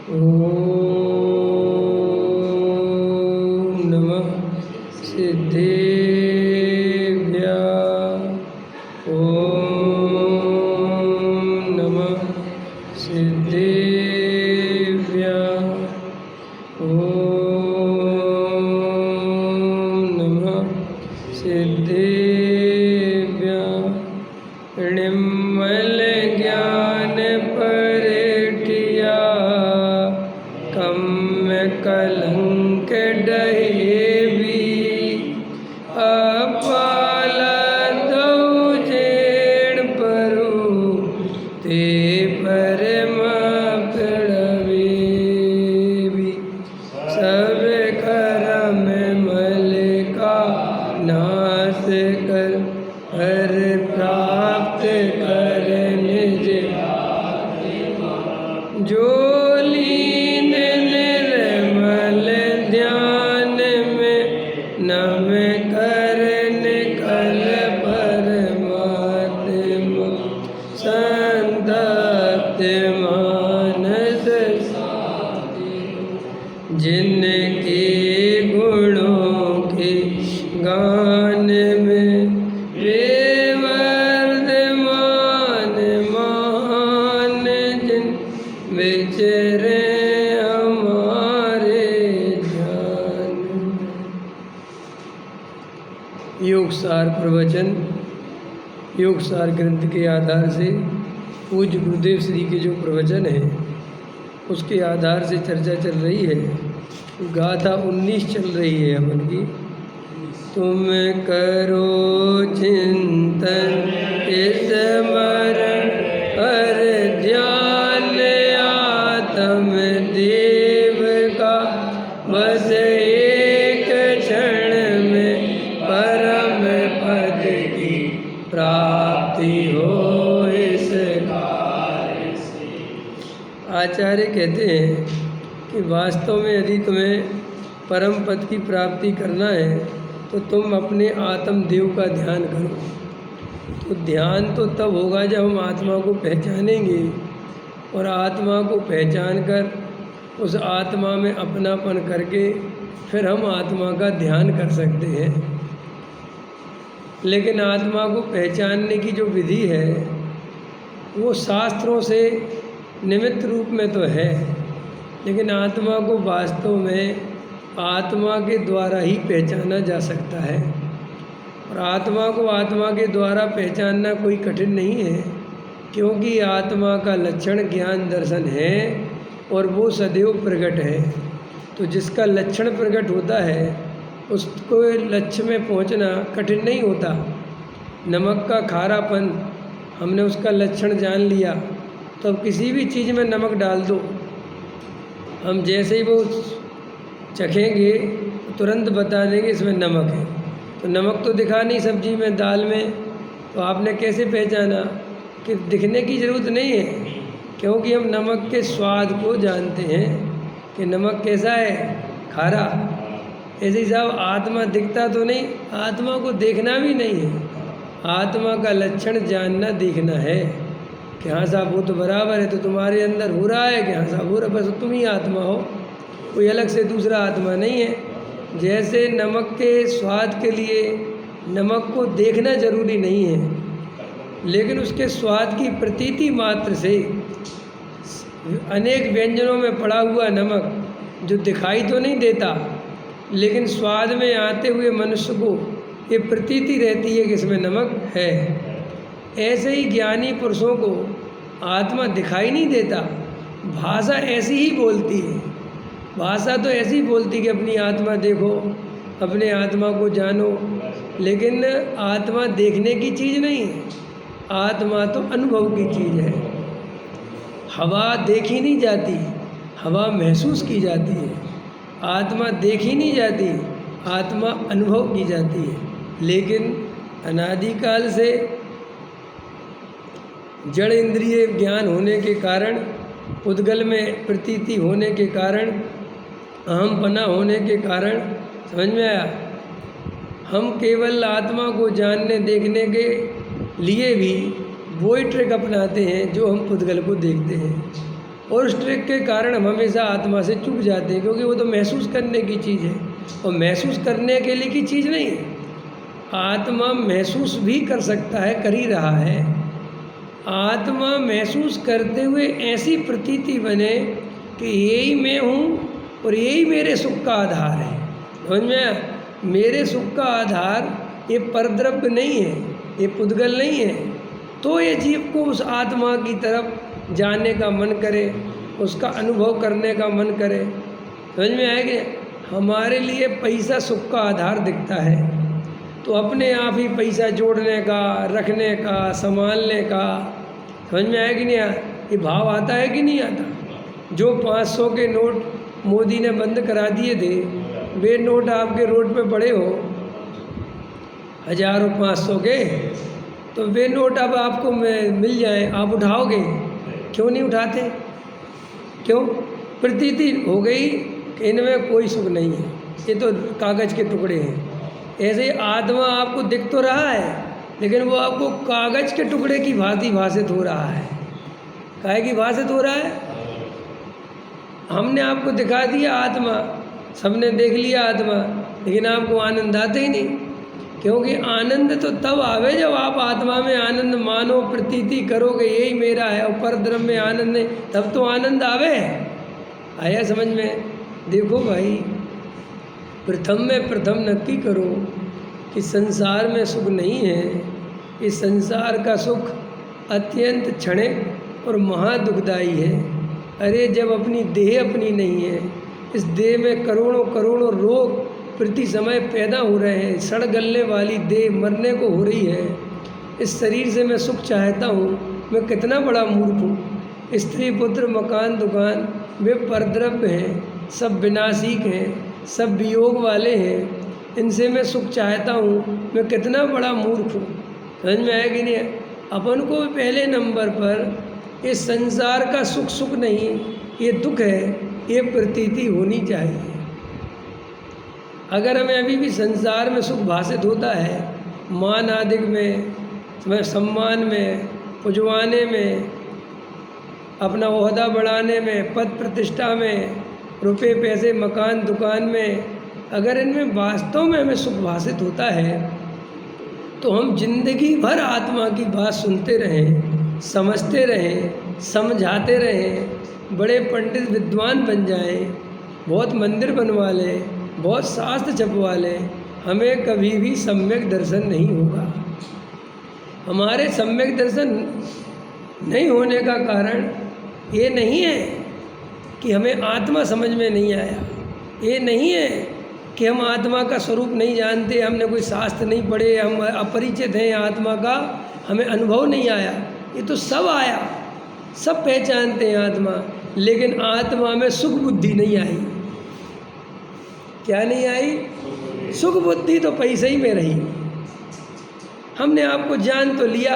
ओम नमः सिद्धेभ्यः। ओम नमः सिद्धेभ्यः। ओम नमः सिद्धेभ्यः। निर्मल ज्ञान परिठिया कम कलंक डहेबी। अपाला दो जेण परु ते परमा पिड़वेबी। सब करम मल का नाश कर हर प्राप्त कर निज जो लीन निर्मल ध्यान में नम कर निकल परमात्मा संतप्त मानस जिनके गुणों के गान में वे वर्धमान मान जिन विचरे हमारे ध्यान। योगसार प्रवचन योगसार ग्रंथ के आधार से पूज्य गुरुदेव श्री के जो प्रवचन है उसके आधार से चर्चा चल रही है। गाथा 19 चल रही है अपन की। तुम करो चिंतन स्मरण हर ध्यान आत्म देव का बस एक क्षण में परम पद की प्राप्ति हो इस कार्य से। आचार्य कहते हैं कि वास्तव में यदि तुम्हें परम पद की प्राप्ति करना है तो तुम अपने आत्मदेव का ध्यान करो। तो ध्यान तो तब होगा जब हम आत्मा को पहचानेंगे और आत्मा को पहचान कर उस आत्मा में अपनापन करके फिर हम आत्मा का ध्यान कर सकते हैं। लेकिन आत्मा को पहचानने की जो विधि है वो शास्त्रों से निमित्त रूप में तो है, लेकिन आत्मा को वास्तव में आत्मा के द्वारा ही पहचाना जा सकता है। और आत्मा को आत्मा के द्वारा पहचानना कोई कठिन नहीं है, क्योंकि आत्मा का लक्षण ज्ञान दर्शन है और वो सदैव प्रकट है। तो जिसका लक्षण प्रकट होता है उसको लक्ष्य में पहुंचना कठिन नहीं होता। नमक का खारापन हमने उसका लक्षण जान लिया तो अब किसी भी चीज़ में नमक डाल दो, हम जैसे ही वो चखेंगे तुरंत बता देंगे इसमें नमक है। तो नमक तो दिखा नहीं सब्जी में, दाल में, तो आपने कैसे पहचाना? कि दिखने की ज़रूरत नहीं है, क्योंकि हम नमक के स्वाद को जानते हैं कि नमक कैसा है, खारा। ऐसे ही साहब आत्मा दिखता तो नहीं, आत्मा को देखना भी नहीं है। आत्मा का लक्षण जानना देखना है कि हाँ साहब वो तो बराबर है, तो तुम्हारे अंदर हो रहा है कि हाँ साहब हो रहा, बस तुम ही आत्मा हो, कोई अलग से दूसरा आत्मा नहीं है। जैसे नमक के स्वाद के लिए नमक को देखना जरूरी नहीं है, लेकिन उसके स्वाद की प्रतीति मात्र से अनेक व्यंजनों में पड़ा हुआ नमक जो दिखाई तो नहीं देता, लेकिन स्वाद में आते हुए मनुष्य को ये प्रतीति रहती है कि इसमें नमक है। ऐसे ही ज्ञानी पुरुषों को आत्मा दिखाई नहीं देता, भाषा ऐसी ही बोलती है। भाषा तो ऐसी ही बोलती कि अपनी आत्मा देखो, अपने आत्मा को जानो, लेकिन आत्मा देखने की चीज़ नहीं है, आत्मा तो अनुभव की चीज़ है। हवा देखी नहीं जाती, हवा महसूस की जाती है। आत्मा देखी नहीं जाती, आत्मा अनुभव की जाती है। लेकिन अनादिकाल से जड़ इंद्रिय ज्ञान होने के कारण, उद्गल में प्रतीति होने के कारण, अहम पना होने के कारण, समझ में आया, हम केवल आत्मा को जानने देखने के लिए भी वही ट्रिक अपनाते हैं जो हम उद्गल को देखते हैं। और उस ट्रिक के कारण हम हमेशा आत्मा से चूक जाते हैं, क्योंकि वो तो महसूस करने की चीज़ है और महसूस करने के लिए की चीज़ नहीं है। आत्मा महसूस भी कर सकता है, कर ही रहा है। आत्मा महसूस करते हुए ऐसी प्रतीति बने कि यही मैं हूँ और यही मेरे सुख का आधार है। समझ में? मेरे सुख का आधार ये परद्रव्य नहीं है, ये पुद्गल नहीं है। तो ये जीव को उस आत्मा की तरफ जाने का मन करे, उसका अनुभव करने का मन करे। समझ में आएगा? हमारे लिए पैसा सुख का आधार दिखता है, तो अपने आप ही पैसा जोड़ने का, रखने का, संभालने का, समझ में आया कि नहीं आया? ये भाव आता है कि नहीं आता? जो 500 के नोट मोदी ने बंद करा दिए थे, वे नोट आपके रोड पे पड़े हो 1000 और 500 के, तो वे नोट अब आपको मिल जाए, आप उठाओगे? क्यों नहीं उठाते? क्यों? प्रतीति हो गई कि इनमें कोई सुख नहीं है, ये तो कागज़ के टुकड़े हैं। ऐसे ही आत्मा आपको दिख तो रहा है, लेकिन वो आपको कागज़ के टुकड़े की भांति भाषित हो रहा है। काहे की भाषित हो रहा है? हमने आपको दिखा दिया आत्मा, सबने देख लिया आत्मा, लेकिन आपको आनंद आते ही नहीं। क्योंकि आनंद तो तब आवे जब आप आत्मा में आनंद मानो, प्रतीति करोगे यही मेरा है, और परब्रह्म में आनंद है, तब तो आनंद आवे। आया समझ में? देखो भाई, प्रथम में प्रथम नक्की करो कि संसार में सुख नहीं है। इस संसार का सुख अत्यंत क्षणिक और महादुखदायी है। अरे जब अपनी देह अपनी नहीं है, इस देह में करोड़ों करोड़ों रोग प्रति समय पैदा हो रहे हैं, सड़ गलने वाली देह मरने को हो रही है। इस शरीर से मैं सुख चाहता हूँ, मैं कितना बड़ा मूर्ख हूँ। स्त्री पुत्र मकान दुकान वे परद्रव्य हैं, सब विनाशिक हैं, सब वियोग वाले हैं, इनसे मैं सुख चाहता हूँ, मैं कितना बड़ा मूर्ख हूँ। समझ में आया कि नहीं? अपन को पहले नंबर पर इस संसार का सुख सुख नहीं, ये दुख है, ये प्रतीति होनी चाहिए। अगर हमें अभी भी संसार में सुख भाषित होता है, मान आदि में, सम्मान में, पुजवाने में, अपना ओहदा बढ़ाने में, पद प्रतिष्ठा में, रुपए पैसे मकान दुकान में, अगर इनमें वास्तव में हमें सुख भाषित होता है, तो हम जिंदगी भर आत्मा की बात सुनते रहें, समझते रहें, समझाते रहें, बड़े पंडित विद्वान बन जाएं, बहुत मंदिर बनवा लें, बहुत शास्त्र जपवा लें, हमें कभी भी सम्यक दर्शन नहीं होगा। हमारे सम्यक दर्शन नहीं होने का कारण ये नहीं है कि हमें आत्मा समझ में नहीं आया, ये नहीं है कि हम आत्मा का स्वरूप नहीं जानते, हमने कोई शास्त्र नहीं पढ़े, हम अपरिचित हैं आत्मा का, हमें अनुभव नहीं आया। ये तो सब आया, सब पहचानते हैं आत्मा, लेकिन आत्मा में सुख बुद्धि नहीं आई। क्या नहीं आई? सुख बुद्धि तो पैसे ही में रही। हमने आपको जान तो लिया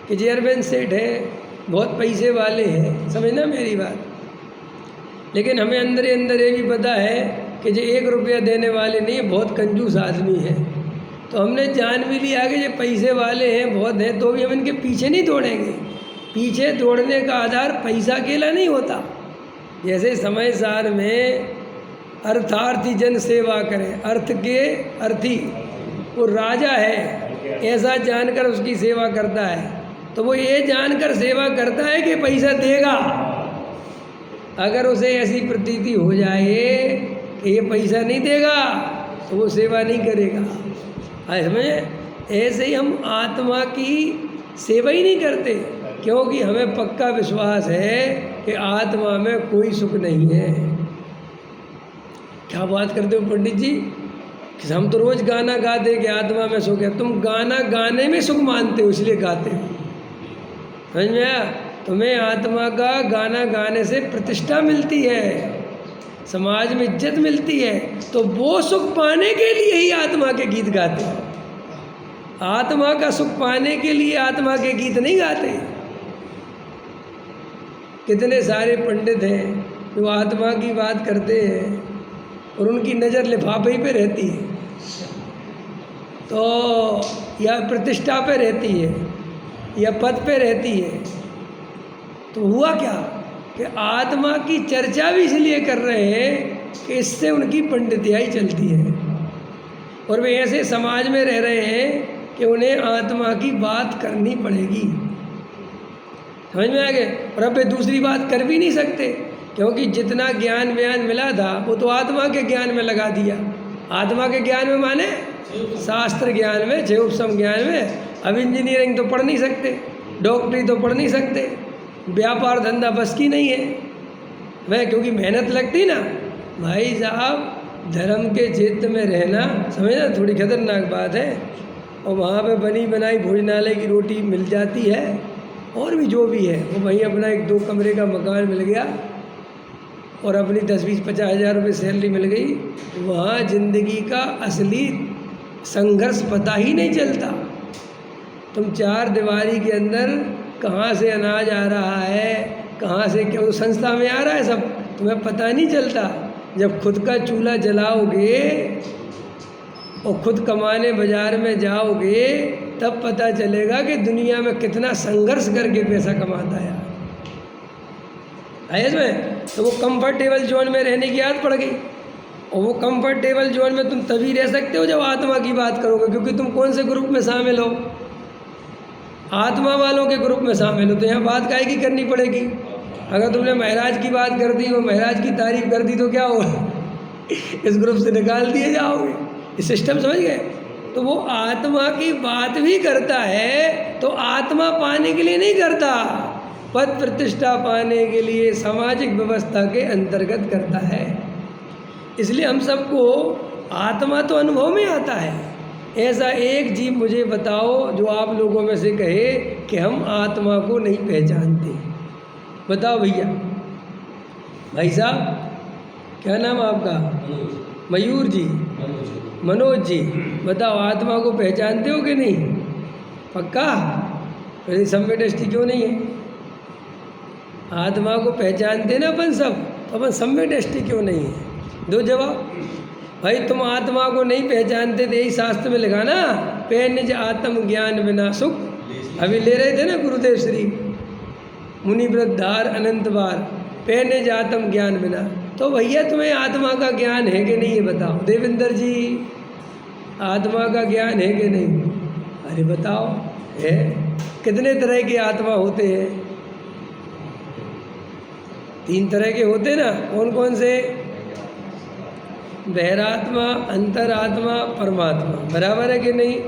कि चेयरमैन सेठ है, बहुत पैसे वाले हैं, समझना मेरी बात, लेकिन हमें अंदर ही अंदर ये भी पता है कि जो 1 रुपया देने वाले नहीं, बहुत कंजूस आदमी है। तो हमने जान भी लिया कि ये पैसे वाले हैं, बहुत हैं, तो भी हम इनके पीछे नहीं दौड़ेंगे। पीछे दौड़ने का आधार पैसा अकेला नहीं होता। जैसे समय सार में अर्थार्थी जन सेवा करें, अर्थ के अर्थी, वो राजा है, ऐसा जानकर उसकी सेवा करता है, तो वो ये जानकर सेवा करता है कि पैसा देगा। अगर उसे ऐसी प्रतीति हो जाए कि ये पैसा नहीं देगा, तो वो सेवा नहीं करेगा। इसमें ऐसे ही हम आत्मा की सेवा ही नहीं करते, क्योंकि हमें पक्का विश्वास है कि आत्मा में कोई सुख नहीं है। क्या बात करते हो पंडित जी, कि हम तो रोज़ गाना गाते कि आत्मा में सुख है। तुम गाना गाने में सुख मानते हो, इसलिए गाते हो। समझ में आया? तुम्हें आत्मा का गाना गाने से प्रतिष्ठा मिलती है, समाज में इज्जत मिलती है, तो वो सुख पाने के लिए ही आत्मा के गीत गाते हैं। आत्मा का सुख पाने के लिए आत्मा के गीत नहीं गाते। कितने सारे पंडित हैं जो आत्मा की बात करते हैं और उनकी नज़र लिफाफे ही पे रहती है, तो या प्रतिष्ठा पे रहती है या पद पे रहती है, तो हुआ क्या? कि आत्मा की चर्चा भी इसलिए कर रहे हैं कि इससे उनकी पंडितियाई चलती है, और वे ऐसे समाज में रह रहे हैं कि उन्हें आत्मा की बात करनी पड़ेगी। समझ में आ गए? और अब वे दूसरी बात कर भी नहीं सकते, क्योंकि जितना ज्ञान व्यान मिला था वो तो आत्मा के ज्ञान में लगा दिया। आत्मा के ज्ञान में माने शास्त्र ज्ञान में, छह उपसम ज्ञान में। अब इंजीनियरिंग तो पढ़ नहीं सकते, डॉक्टरी तो पढ़ नहीं सकते, व्यापार धंधा बस की नहीं है वह, क्योंकि मेहनत लगती ना भाई साहब। धर्म के क्षेत्र में रहना समझना थोड़ी खतरनाक बात है। और वहाँ पे बनी बनाई भोजनालय की रोटी मिल जाती है, और भी जो भी है वो वहीं अपना 1-2 कमरे का मकान मिल गया और अपनी 10-20-50 हज़ार रुपये सैलरी मिल गई। वहाँ ज़िंदगी का असली संघर्ष पता ही नहीं चलता। तुम 4 दीवारी के अंदर कहाँ से अनाज आ रहा है, कहाँ से क्या संस्था में आ रहा है, सब तुम्हें पता नहीं चलता। जब खुद का चूल्हा जलाओगे और खुद कमाने बाज़ार में जाओगे तब पता चलेगा कि दुनिया में कितना संघर्ष करके पैसा कमाता है इसमें। तो वो कंफर्टेबल जोन में रहने की आदत पड़ गई, और वो कंफर्टेबल जोन में तुम तभी रह सकते हो जब आत्मा की बात करोगे, क्योंकि तुम कौन से ग्रुप में शामिल हो? आत्मा वालों के ग्रुप में शामिल हो, तो यहाँ बात काहे की करनी पड़ेगी। अगर तुमने महाराज की बात कर दी और महाराज की तारीफ कर दी तो क्या होगा इस ग्रुप से निकाल दिए जाओगे। इस सिस्टम समझ गए? तो वो आत्मा की बात भी करता है, तो आत्मा पाने के लिए नहीं करता, पद प्रतिष्ठा पाने के लिए सामाजिक व्यवस्था के अंतर्गत करता है। इसलिए हम सबको आत्मा तो अनुभव में आता है। ऐसा एक जीव मुझे बताओ जो आप लोगों में से कहे कि हम आत्मा को नहीं पहचानते। बताओ भैया। भाई साहब क्या नाम आपका? मयूर जी, मनोज जी। बताओ आत्मा को पहचानते हो कि नहीं? पक्का? फिर सम्य दृष्टि क्यों नहीं है? आत्मा को पहचानते ना अपन सब, तो अपन सम्य दृष्टि क्यों नहीं है? दो जवाब। भाई तुम आत्मा को नहीं पहचानते थे, यही शास्त्र में लिखा ना, पे निज आत्म ज्ञान बिना सुख। अभी ले रहे थे ना गुरुदेव श्री मुनि वृद्धार अनंत बार, पे निज आत्म ज्ञान बिना। तो भैया तुम्हें आत्मा का ज्ञान है कि नहीं ये बताओ। देवेंद्र जी आत्मा का ज्ञान है कि नहीं? अरे बताओ है। कितने तरह के आत्मा होते हैं? 3 तरह के होते ना। कौन कौन से? बहिरात्मा, अंतरात्मा, परमात्मा। बराबर है कि नहीं?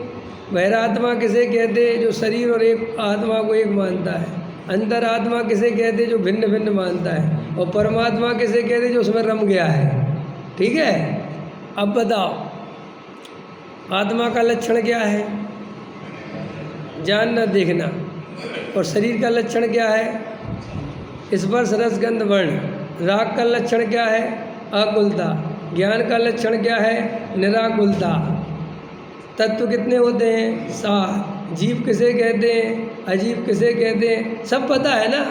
बहिरात्मा किसे कहते? जो शरीर और एक आत्मा को एक मानता है। अंतरात्मा किसे कहते? जो भिन्न भिन्न मानता है। और परमात्मा किसे कहते? जो उसमें रम गया है। ठीक है। अब बताओ आत्मा का लक्षण क्या है? जानना, देखना। और शरीर का लक्षण क्या है? स्पर्श रस गंध वर्ण। राग का लक्षण क्या है? आकुलता। ज्ञान का लक्षण क्या है? निराकुलता। तत्व कितने होते हैं? 7। जीव किसे कहते हैं? अजीब किसे कहते हैं? सब पता है ना।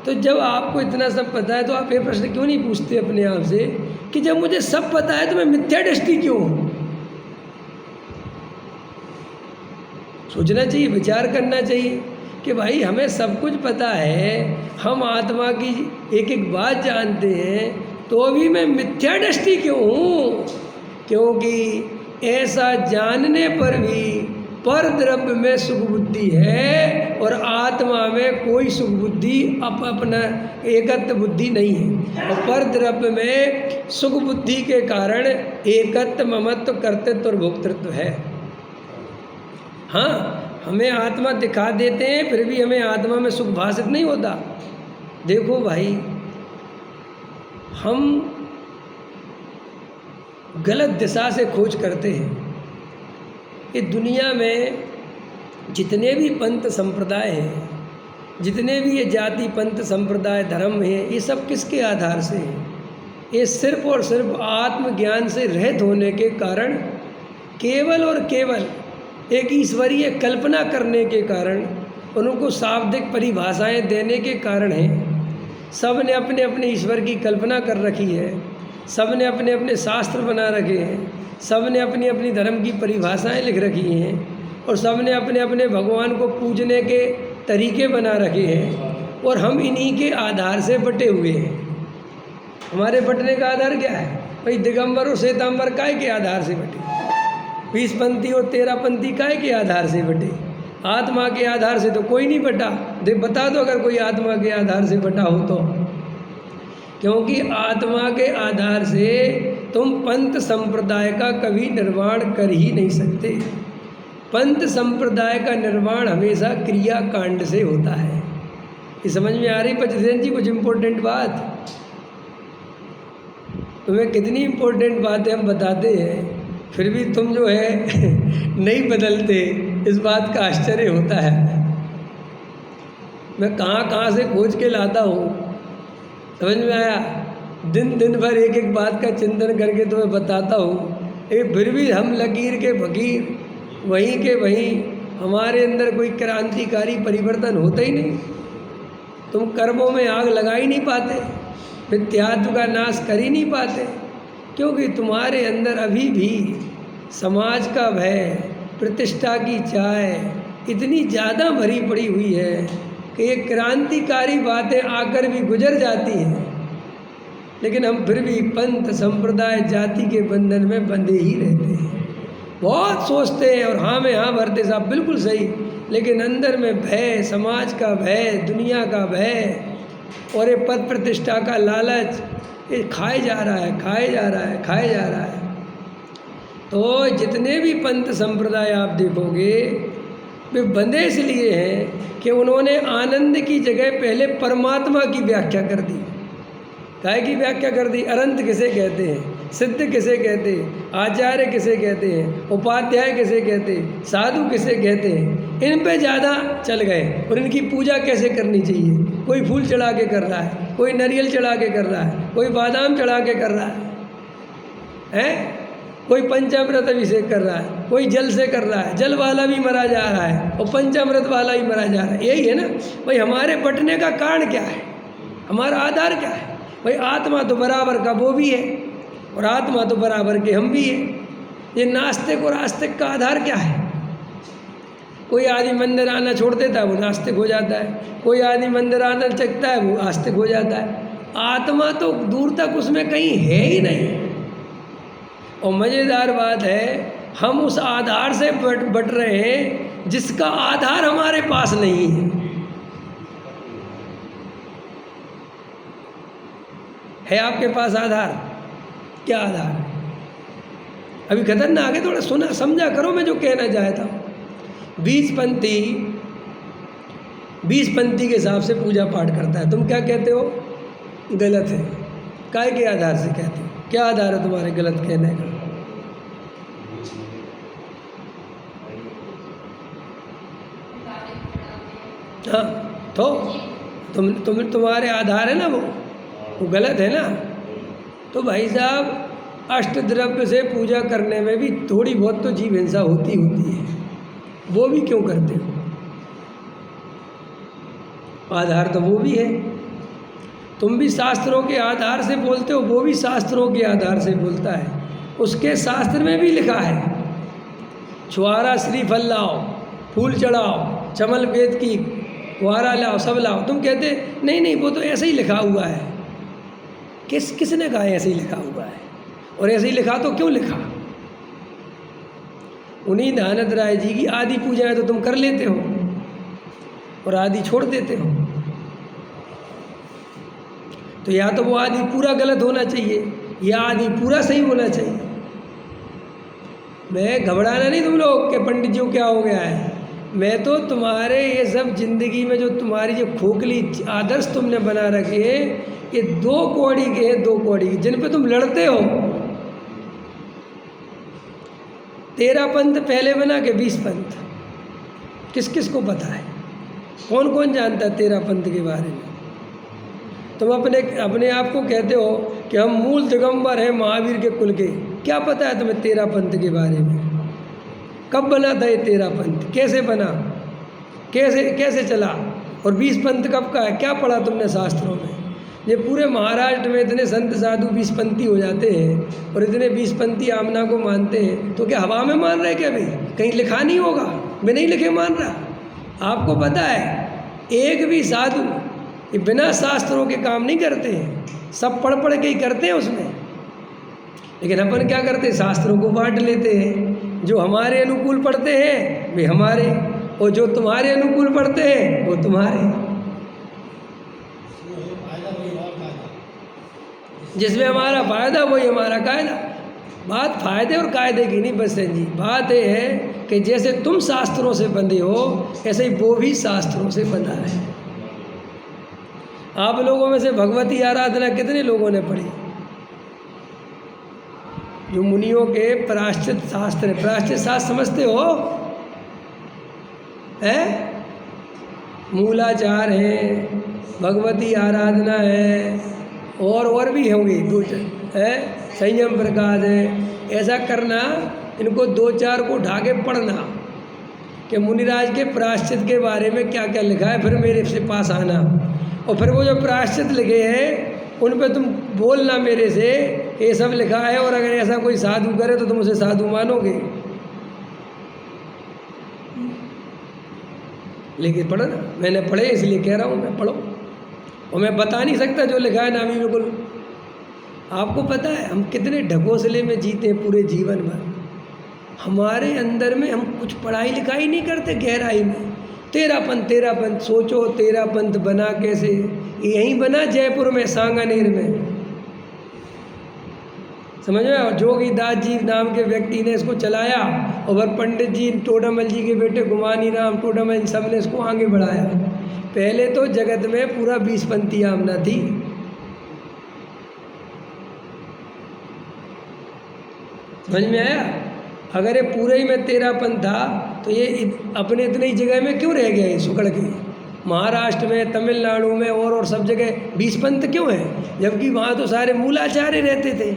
तो जब आपको इतना सब पता है तो आप ये प्रश्न क्यों नहीं पूछते अपने आप से कि जब मुझे सब पता है तो मैं मिथ्या दृष्टि क्यों हूँ? सोचना चाहिए, विचार करना चाहिए कि भाई हमें सब कुछ पता है, हम आत्मा की एक एक बात जानते हैं, तो भी मैं मिथ्या दृष्टि क्यों हूँ? क्योंकि ऐसा जानने पर भी पर द्रव्य में सुख बुद्धि है और आत्मा में कोई सुख बुद्धि अपना एकत्व बुद्धि नहीं है। और पर द्रव्य में सुख बुद्धि के कारण एकत्व, ममत्व, कर्तृत्व और भोक्तृत्व है। हाँ, हमें आत्मा दिखा देते हैं फिर भी हमें आत्मा में सुख भाषित नहीं होता। देखो भाई, हम गलत दिशा से खोज करते हैं। ये दुनिया में जितने भी पंथ संप्रदाय हैं, जितने भी ये जाति पंथ संप्रदाय धर्म हैं, ये सब किसके आधार से हैं? ये सिर्फ और सिर्फ आत्मज्ञान से रहित होने के कारण, केवल और केवल एक ईश्वरीय कल्पना करने के कारण, उनको शाब्दिक परिभाषाएं देने के कारण है। सब ने अपने अपने ईश्वर की कल्पना कर रखी है, सब ने अपने अपने शास्त्र बना रखे हैं, सब ने अपनी अपनी धर्म की परिभाषाएं लिख रखी हैं, और सब ने अपने अपने भगवान को पूजने के तरीके बना रखे हैं। और हम इन्हीं के आधार से बटे हुए हैं। हमारे बटने का आधार क्या है भाई? दिगंबर और श्वेतांबर काय के आधार से बटे, 20पंथी और 13पंथी काय के आधार से बटे? आत्मा के आधार से तो कोई नहीं बटा। बता दो अगर कोई आत्मा के आधार से बटा हो तो। क्योंकि आत्मा के आधार से तुम पंथ संप्रदाय का कभी निर्माण कर ही नहीं सकते। पंथ संप्रदाय का निर्माण हमेशा क्रिया कांड से होता है। ये समझ में आ रही पचदेन जी कुछ इम्पोर्टेंट बात? तुम्हें कितनी इम्पोर्टेंट बातें हम बताते हैं, फिर भी तुम जो है नहीं बदलते, इस बात का आश्चर्य होता है। मैं कहाँ कहाँ से खोज के लाता हूँ, समझ में आया? दिन दिन भर एक एक बात का चिंतन करके तुम्हें बताता हूँ, फिर भी हम लकीर के फकीर वहीं के वहीं, हमारे अंदर कोई क्रांतिकारी परिवर्तन होता ही नहीं। तुम कर्मों में आग लगा ही नहीं पाते, मिथ्यात्व का नाश कर ही नहीं पाते, क्योंकि तुम्हारे अंदर अभी भी समाज का भय, प्रतिष्ठा की चाय इतनी ज़्यादा भरी पड़ी हुई है कि ये क्रांतिकारी बातें आकर भी गुजर जाती हैं, लेकिन हम फिर भी पंथ संप्रदाय जाति के बंधन में बंधे ही रहते हैं। बहुत सोचते हैं और हाँ में हाँ भरते साहब, बिल्कुल सही, लेकिन अंदर में भय, समाज का भय, दुनिया का भय और ये पद प्रतिष्ठा का लालच, ये खाए जा रहा है, खाए जा रहा है, खाए जा रहा है। तो जितने भी पंथ संप्रदाय आप देखोगे वे बंधे इसलिए हैं कि उन्होंने आनंद की जगह पहले परमात्मा की व्याख्या कर दी। काय की व्याख्या कर दी? अनंत किसे कहते हैं, सिद्ध किसे कहते हैं, आचार्य किसे कहते हैं, उपाध्याय किसे कहते हैं, साधु किसे कहते हैं, इन पे ज़्यादा चल गए। और इनकी पूजा कैसे करनी चाहिए? कोई फूल चढ़ा के कर रहा है, कोई नारियल चढ़ा के कर रहा है, कोई बादाम चढ़ा के कर रहा है, कोई पंचामृत अभिषेक कर रहा है, कोई जल से कर रहा है। जल वाला भी मरा जा रहा है और पंचामृत वाला भी मरा जा रहा है। यही है ना भाई, हमारे बटने का कारण क्या है, हमारा आधार क्या है भाई? आत्मा तो बराबर का वो भी है और आत्मा तो बराबर के हम भी हैं। ये नास्तिक और आस्तिक का आधार क्या है? कोई आदमी मंदिर आना छोड़ देता है वो नास्तिक हो जाता है, कोई आदमी मंदिर आना चखता है वो आस्तिक हो जाता है। आत्मा तो दूर तक उसमें कहीं है ही नहीं। और मज़ेदार बात है, हम उस आधार से बट रहे हैं जिसका आधार हमारे पास नहीं है आपके पास आधार? क्या आधार है? अभी खतरनाक है, थोड़ा सुना समझा करो मैं जो कहना चाहता हूँ। 20पंथी के हिसाब से पूजा पाठ करता है, तुम क्या कहते हो? गलत है। काय के आधार से कहते हो? क्या आधार है तुम्हारे गलत कहने का? हाँ, तो तुम्हारे आधार है ना, वो गलत है ना। तो भाई साहब, अष्टद्रव्य से पूजा करने में भी थोड़ी बहुत तो जीव हिंसा होती है, वो भी क्यों करते हो? आधार तो वो भी है। तुम भी शास्त्रों के आधार से बोलते हो, वो भी शास्त्रों के आधार से बोलता है। उसके शास्त्र में भी लिखा है, छुआरा श्रीफल लाओ, फूल चढ़ाओ, चमल वेद की कुआरा लाओ, सब लाओ। तुम कहते नहीं नहीं वो तो ऐसे ही लिखा हुआ है। किसने कहा ऐसे ही लिखा हुआ है? और ऐसे ही लिखा तो क्यों लिखा? उन्हीं दयानंद राय जी की आदि पूजाएं तो तुम कर लेते हो और आदि छोड़ देते हो। तो या तो वो आदि पूरा गलत होना चाहिए या आदि पूरा सही होना चाहिए। मैं घबराना नहीं तुम लोग के पंडित जी को क्या हो गया है। मैं तो तुम्हारे ये सब जिंदगी में जो तुम्हारी जो खोखली आदर्श तुमने बना रखे हैं, ये 2 कौड़ी के हैं, 2 कौड़ी के, जिन पे तुम लड़ते हो। 13 पंथ पहले बना के 20 पंथ, किस किस को पता है? कौन कौन जानता है 13 पंथ के बारे में? तुम अपने आप को कहते हो कि हम मूल दिगंबर हैं महावीर के कुल के। क्या पता है तुम्हें 13 पंथ के बारे में? कब बना था ये 13 पंथ? कैसे बना? कैसे चला? और 20 पंथ कब का है? क्या पढ़ा तुमने शास्त्रों में? ये पूरे महाराष्ट्र में इतने संत साधु 20 पंथी हो जाते हैं और इतने 20 पंथी आमना को मानते हैं, तो क्या हवा में मान रहे क्या? भाई कहीं लिखा नहीं होगा, मैं नहीं लिखे मान रहा। आपको पता है एक भी साधु ये बिना शास्त्रों के काम नहीं करते हैं, सब पढ़ पढ़ के ही करते हैं उसमें। लेकिन अपन क्या करते हैं, शास्त्रों को बांट लेते हैं। जो हमारे अनुकूल पढ़ते हैं वे हमारे, और जो तुम्हारे अनुकूल पढ़ते हैं वो तुम्हारे। जिसमें हमारा फायदा वही हमारा कायदा। बात फायदे और कायदे की नहीं बसन जी, बात ये है कि जैसे तुम शास्त्रों से बंधे हो ऐसे ही वो भी शास्त्रों से बंधा है। आप लोगों में से भगवती आराधना कितने लोगों ने पढ़ी? जो मुनियों के प्रायश्चित शास्त्र है, प्रायश्चित शास्त्र समझते हो? है मूलाचार है, भगवती आराधना है, और भी होंगी दो है, संयम प्रकाश है। ऐसा करना, इनको दो चार को उठा के पढ़ना कि मुनिराज के प्रायश्चित के बारे में क्या क्या लिखा है, फिर मेरे से पास आना, और फिर वो जो प्रायश्चित लिखे हैं उन पे तुम बोलना मेरे से ये सब लिखा है, और अगर ऐसा कोई साधु करे तो तुम उसे साधु मानोगे। लेकिन पढ़ो ना, मैंने पढ़े इसलिए कह रहा हूँ, मैं पढ़ो। और मैं बता नहीं सकता जो लिखा है ना अभी बिल्कुल। आपको पता है हम कितने ढकोसले में जीते हैं पूरे जीवन भर। हमारे अंदर में हम कुछ पढ़ाई लिखाई नहीं करते गहराई में। तेरा पंथ सोचो, तेरा पंथ बना कैसे? यहीं बना जयपुर में, सांगानेर में, समझ में। और जोगीदास जी नाम के व्यक्ति ने इसको चलाया, और पंडित जी, टोडामल जी के बेटे गुमानी राम टोडामल, इन सब ने इसको आगे बढ़ाया। पहले तो जगत में पूरा 20 पंथी आमना थी। समझ में आया? अगर ये पूरे ही में 13 पंथ था तो ये अपने इतनी जगह में क्यों रह गया? ये सुकड़ के महाराष्ट्र में, तमिलनाडु में और सब जगह 20 पंथ क्यों हैं? जबकि वहाँ तो सारे मूलाचार्य रहते थे,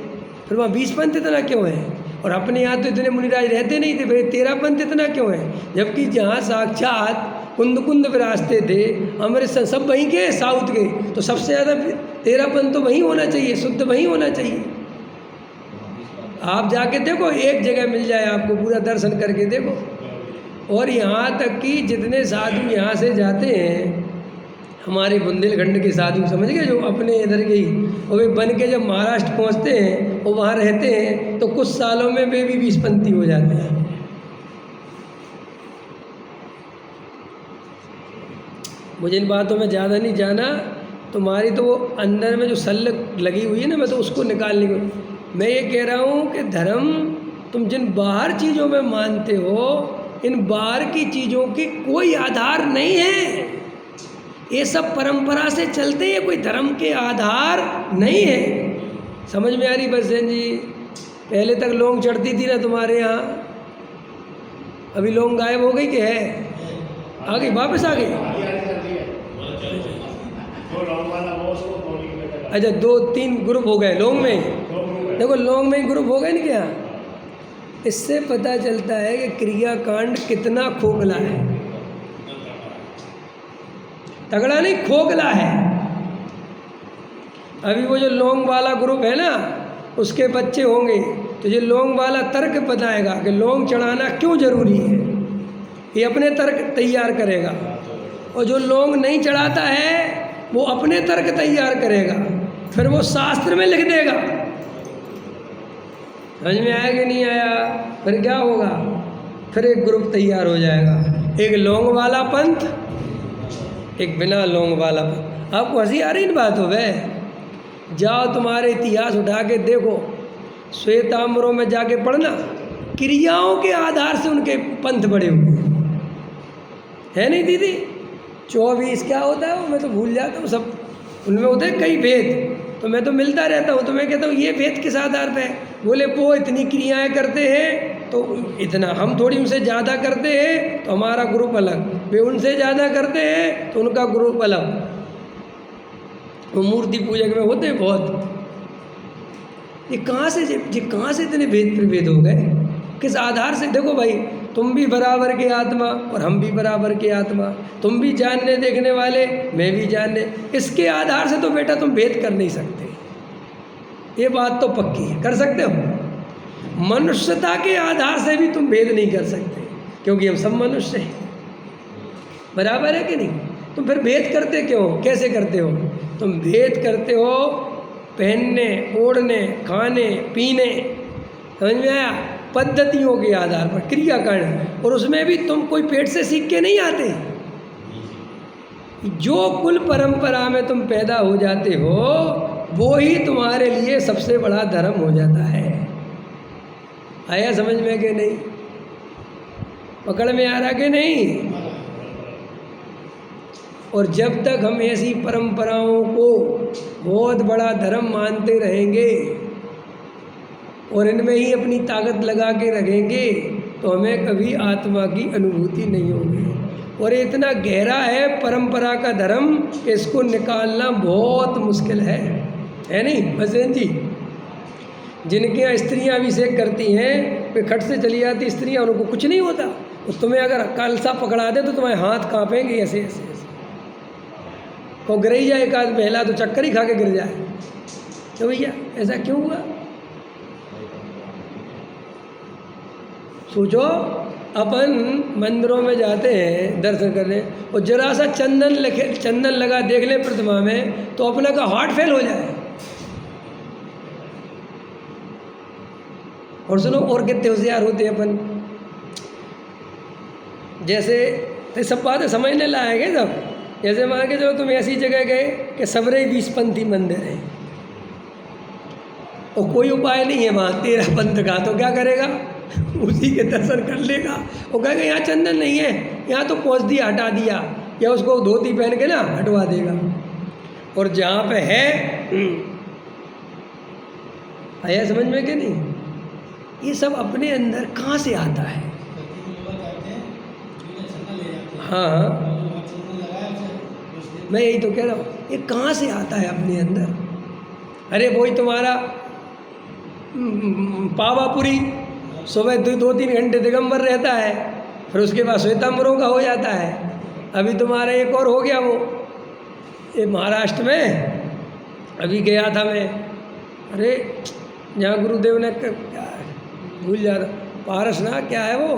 फिर वहाँ 20 पंथ इतना क्यों है? और अपने यहाँ तो इतने मुनिराज रहते नहीं थे, फिर 13 पंथ इतना क्यों है? जबकि जहाँ साक्षात कुंद विराजते थे, अमृतसर सब वहीं के, साउथ के, तो सबसे ज़्यादा 13 पंथ तो वहीं होना चाहिए, शुद्ध वहीं होना चाहिए। आप जाके देखो, एक जगह मिल जाए आपको, पूरा दर्शन करके देखो। और यहाँ तक कि जितने साधु यहाँ से जाते हैं, हमारे बुंदेलखंड के साधु, समझ गए, जो अपने इधर के ही, और वे बन के जब महाराष्ट्र पहुँचते हैं और वहाँ रहते हैं तो कुछ सालों में वे भी 20 पंथी हो जाते हैं। मुझे इन बातों में ज़्यादा नहीं जाना। तुम्हारी तो वो अंदर में जो सल लगी हुई है ना, मैं तो उसको निकालने को मैं ये कह रहा हूँ कि धर्म तुम जिन बाहर चीज़ों में मानते हो, इन बाहर की चीज़ों की कोई आधार नहीं है। ये सब परंपरा से चलते हैं, कोई धर्म के आधार नहीं है। समझ में आ रही बसन जी? पहले तक लौंग चढ़ती थी ना तुम्हारे यहाँ, अभी लौंग गायब हो गई कि है? आ गई, वापस आ गई। अच्छा, 2-3 ग्रुप हो गए लौंग में। देखो लौंग में ही ग्रुप हो गए ना क्या? इससे पता चलता है कि क्रियाकांड कितना खोखला है। तगड़ा नहीं, खोखला है। अभी वो जो लौंग वाला ग्रुप है ना, उसके बच्चे होंगे तो ये लौंग वाला तर्क बताएगा कि लौंग चढ़ाना क्यों जरूरी है, ये अपने तर्क तैयार करेगा। और जो लौंग नहीं चढ़ाता है वो अपने तर्क तैयार करेगा, फिर वो शास्त्र में लिख देगा। समझ में आया कि नहीं आया? फिर क्या होगा? फिर एक ग्रुप तैयार हो जाएगा, एक लौंग वाला पंथ, एक बिना लौंग वाला पंथ। आपको हंसी आ रही इन बातों पे? जाओ तुम्हारे इतिहास उठा के देखो, श्वेताम्बरों में जाके पढ़ना, क्रियाओं के आधार से उनके पंथ बड़े हुए है नहीं दीदी? 24 क्या होता है वो मैं तो भूल जाता हूँ सब, उनमें होते हैं कई भेद। तो मैं तो मिलता रहता हूँ, तो मैं कहता हूँ ये भेद किस आधार पे? बोले वो इतनी क्रियाएं करते हैं तो इतना, हम थोड़ी उनसे ज़्यादा करते हैं तो हमारा ग्रुप अलग, वे उनसे ज़्यादा करते हैं तो उनका ग्रुप अलग। वो मूर्ति पूजक में होते हैं बहुत। ये कहाँ से इतने भेद प्रभेद हो गए? किस आधार से? देखो भाई, तुम भी बराबर के आत्मा और हम भी बराबर के आत्मा, तुम भी जानने देखने वाले, मैं भी जानने, इसके आधार से तो बेटा तुम भेद कर नहीं सकते। ये बात तो पक्की है, कर सकते हो? मनुष्यता के आधार से भी तुम भेद नहीं कर सकते, क्योंकि हम सब मनुष्य हैं। बराबर है कि नहीं? तुम फिर भेद करते क्यों हो? कैसे करते हो? तुम भेद करते हो पहनने, ओढ़ने, खाने, पीने, समझ में आया, पद्धतियों के आधार पर, क्रियाकरण। और उसमें भी तुम कोई पेट से सीख के नहीं आते। जो कुल परंपरा में तुम पैदा हो जाते हो वो ही तुम्हारे लिए सबसे बड़ा धर्म हो जाता है। आया समझ में कि नहीं? पकड़ में आ रहा कि नहीं? और जब तक हम ऐसी परंपराओं को बहुत बड़ा धर्म मानते रहेंगे और इनमें ही अपनी ताकत लगा के रखेंगे तो हमें कभी आत्मा की अनुभूति नहीं होगी। और इतना गहरा है परंपरा का धर्म कि इसको निकालना बहुत मुश्किल है नहीं भजन जी? जिनके यहाँ स्त्रियाँ अभिषेक करती हैं वे खट से चली जाती स्त्रियाँ, उनको कुछ नहीं होता। और तुम्हें अगर कलसा पकड़ा दे तो तुम्हारे हाथ कांपेंगे ऐसे ऐसे ऐसे। को गिर ही जाए एक आध महिला तो चक्कर ही खा के गिर जाए। तो भैया ऐसा क्यों हुआ? सोचो, अपन मंदिरों में जाते हैं दर्शन करने और जरा सा चंदन लगा देख ले प्रतिमा में तो अपना का हार्ट फेल हो जाए। और सुनो, और कितने होशियार होते हैं अपन। जैसे तो सब बातें समझने लायक है सब। जैसे मान के चलो तुम ऐसी जगह गए कि सबरे 20पंथी मंदिर है और कोई उपाय नहीं है वहाँ 13 पंथ का, तो क्या करेगा? उसी के दर्शन कर लेगा। वो कहेगा यहाँ चंदन नहीं है, यहाँ तो पोंछ दिया, हटा दिया, या उसको धोती पहन के ना हटवा देगा। और जहाँ पे है आया समझ में कि नहीं? ये सब अपने अंदर कहाँ से आता है? हाँ, मैं यही तो कह रहा हूँ, ये कहाँ से आता है अपने अंदर? अरे वही तुम्हारा पावापुरी सुबह 2-3 घंटे दिगंबर रहता है, फिर उसके बाद श्वेतांबरों का हो जाता है। अभी तुम्हारा एक और हो गया, वो ये महाराष्ट्र में अभी गया था मैं। अरे जहाँ गुरुदेव ने भूल जा रहा, पारसनाथ क्या है वो,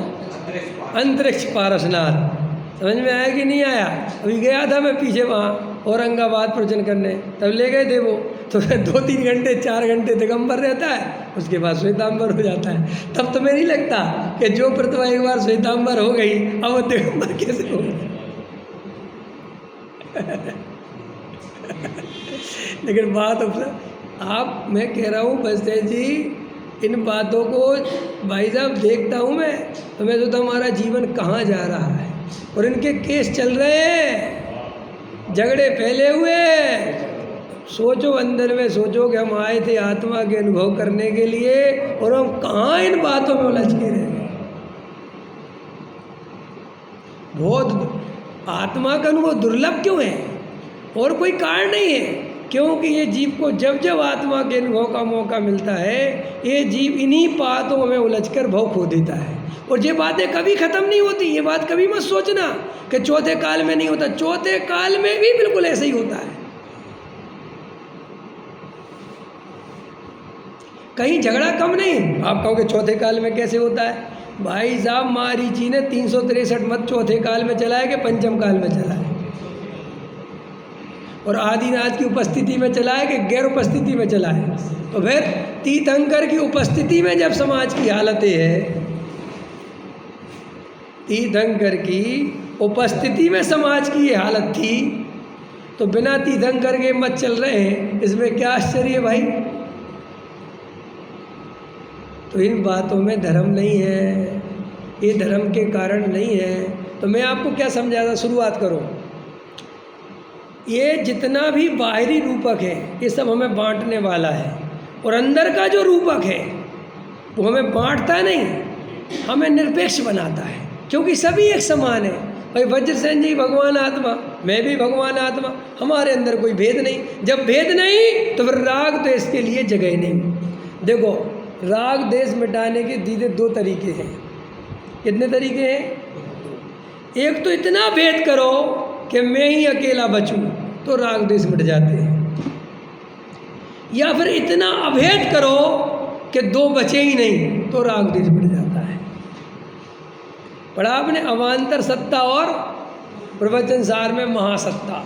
अंतरिक्ष पारसनाथ, समझ में आया कि नहीं आया? अभी गया था मैं पीछे वहाँ औरंगाबाद प्रवचन करने, तब ले गए थे वो। तो 2-3 घंटे 4 घंटे दिगंबर रहता है, उसके बाद श्वेतांबर हो जाता है। तब तुम्हें नहीं लगता कि जो प्रतिभा एक बार श्वेतांबर हो गई अब वो दिगंबर कैसे हो गई? लेकिन बात आप, मैं कह रहा हूँ बसदेव जी, इन बातों को भाई साहब देखता हूँ मैं तो मैं सोचता हूँ हमारा जीवन कहाँ जा रहा है। और इनके केस चल रहे हैं, झगड़े फैले हुए। सोचो अंदर में, सोचो कि हम आए थे आत्मा के अनुभव करने के लिए और हम कहाँ इन बातों में उलझ के रह गए। बहुत आत्मा का अनुभव दुर्लभ क्यों है? और कोई कारण नहीं है, क्योंकि ये जीव को जब जब आत्मा के अनुभव का मौका मिलता है ये जीव इन्हीं बातों में उलझकर भव खो देता है। और ये बातें कभी ख़त्म नहीं होती। ये बात कभी मत सोचना कि चौथे काल में नहीं होता, चौथे काल में भी बिल्कुल ऐसे ही होता है। कहीं झगड़ा कम नहीं। आप कहोगे चौथे काल में कैसे होता है? भाई साहब मारीची ने 363 मत चौथे काल में चलाए कि पंचम काल में चलाए, और आदिनाथ की उपस्थिति में चलाए कि गैर उपस्थिति में चलाए। तो फिर तीर्थंकर की उपस्थिति में जब समाज की हालतें है, तीर्थंकर की उपस्थिति में समाज की ये हालत थी, तो बिना तीर्थंकर के मत चल रहे हैं, इसमें क्या आश्चर्य है भाई? तो इन बातों में धर्म नहीं है, ये धर्म के कारण नहीं है। तो मैं आपको क्या समझा था, शुरुआत करो। ये जितना भी बाहरी रूपक है ये सब हमें बांटने वाला है, और अंदर का जो रूपक है वो हमें बांटता नहीं, हमें निरपेक्ष बनाता है। क्योंकि सभी एक समान है। भाई वज्रसेन जी भगवान आत्मा, मैं भी भगवान आत्मा, हमारे अंदर कोई भेद नहीं। जब भेद नहीं तो फिर राग द्वेष के लिए जगह नहीं। देखो, राग द्वेष मिटाने के सीधे 2 तरीके हैं। कितने तरीके हैं? एक तो इतना भेद करो कि मैं ही अकेला बचूं, तो राग द्वेष मिट जाते हैं। या फिर इतना अभेद करो कि 2 बचे ही नहीं, तो राग द्वेष मिट जाता है। पढ़ा आपने अवान्तर सत्ता और प्रवचन सार में महासत्ता।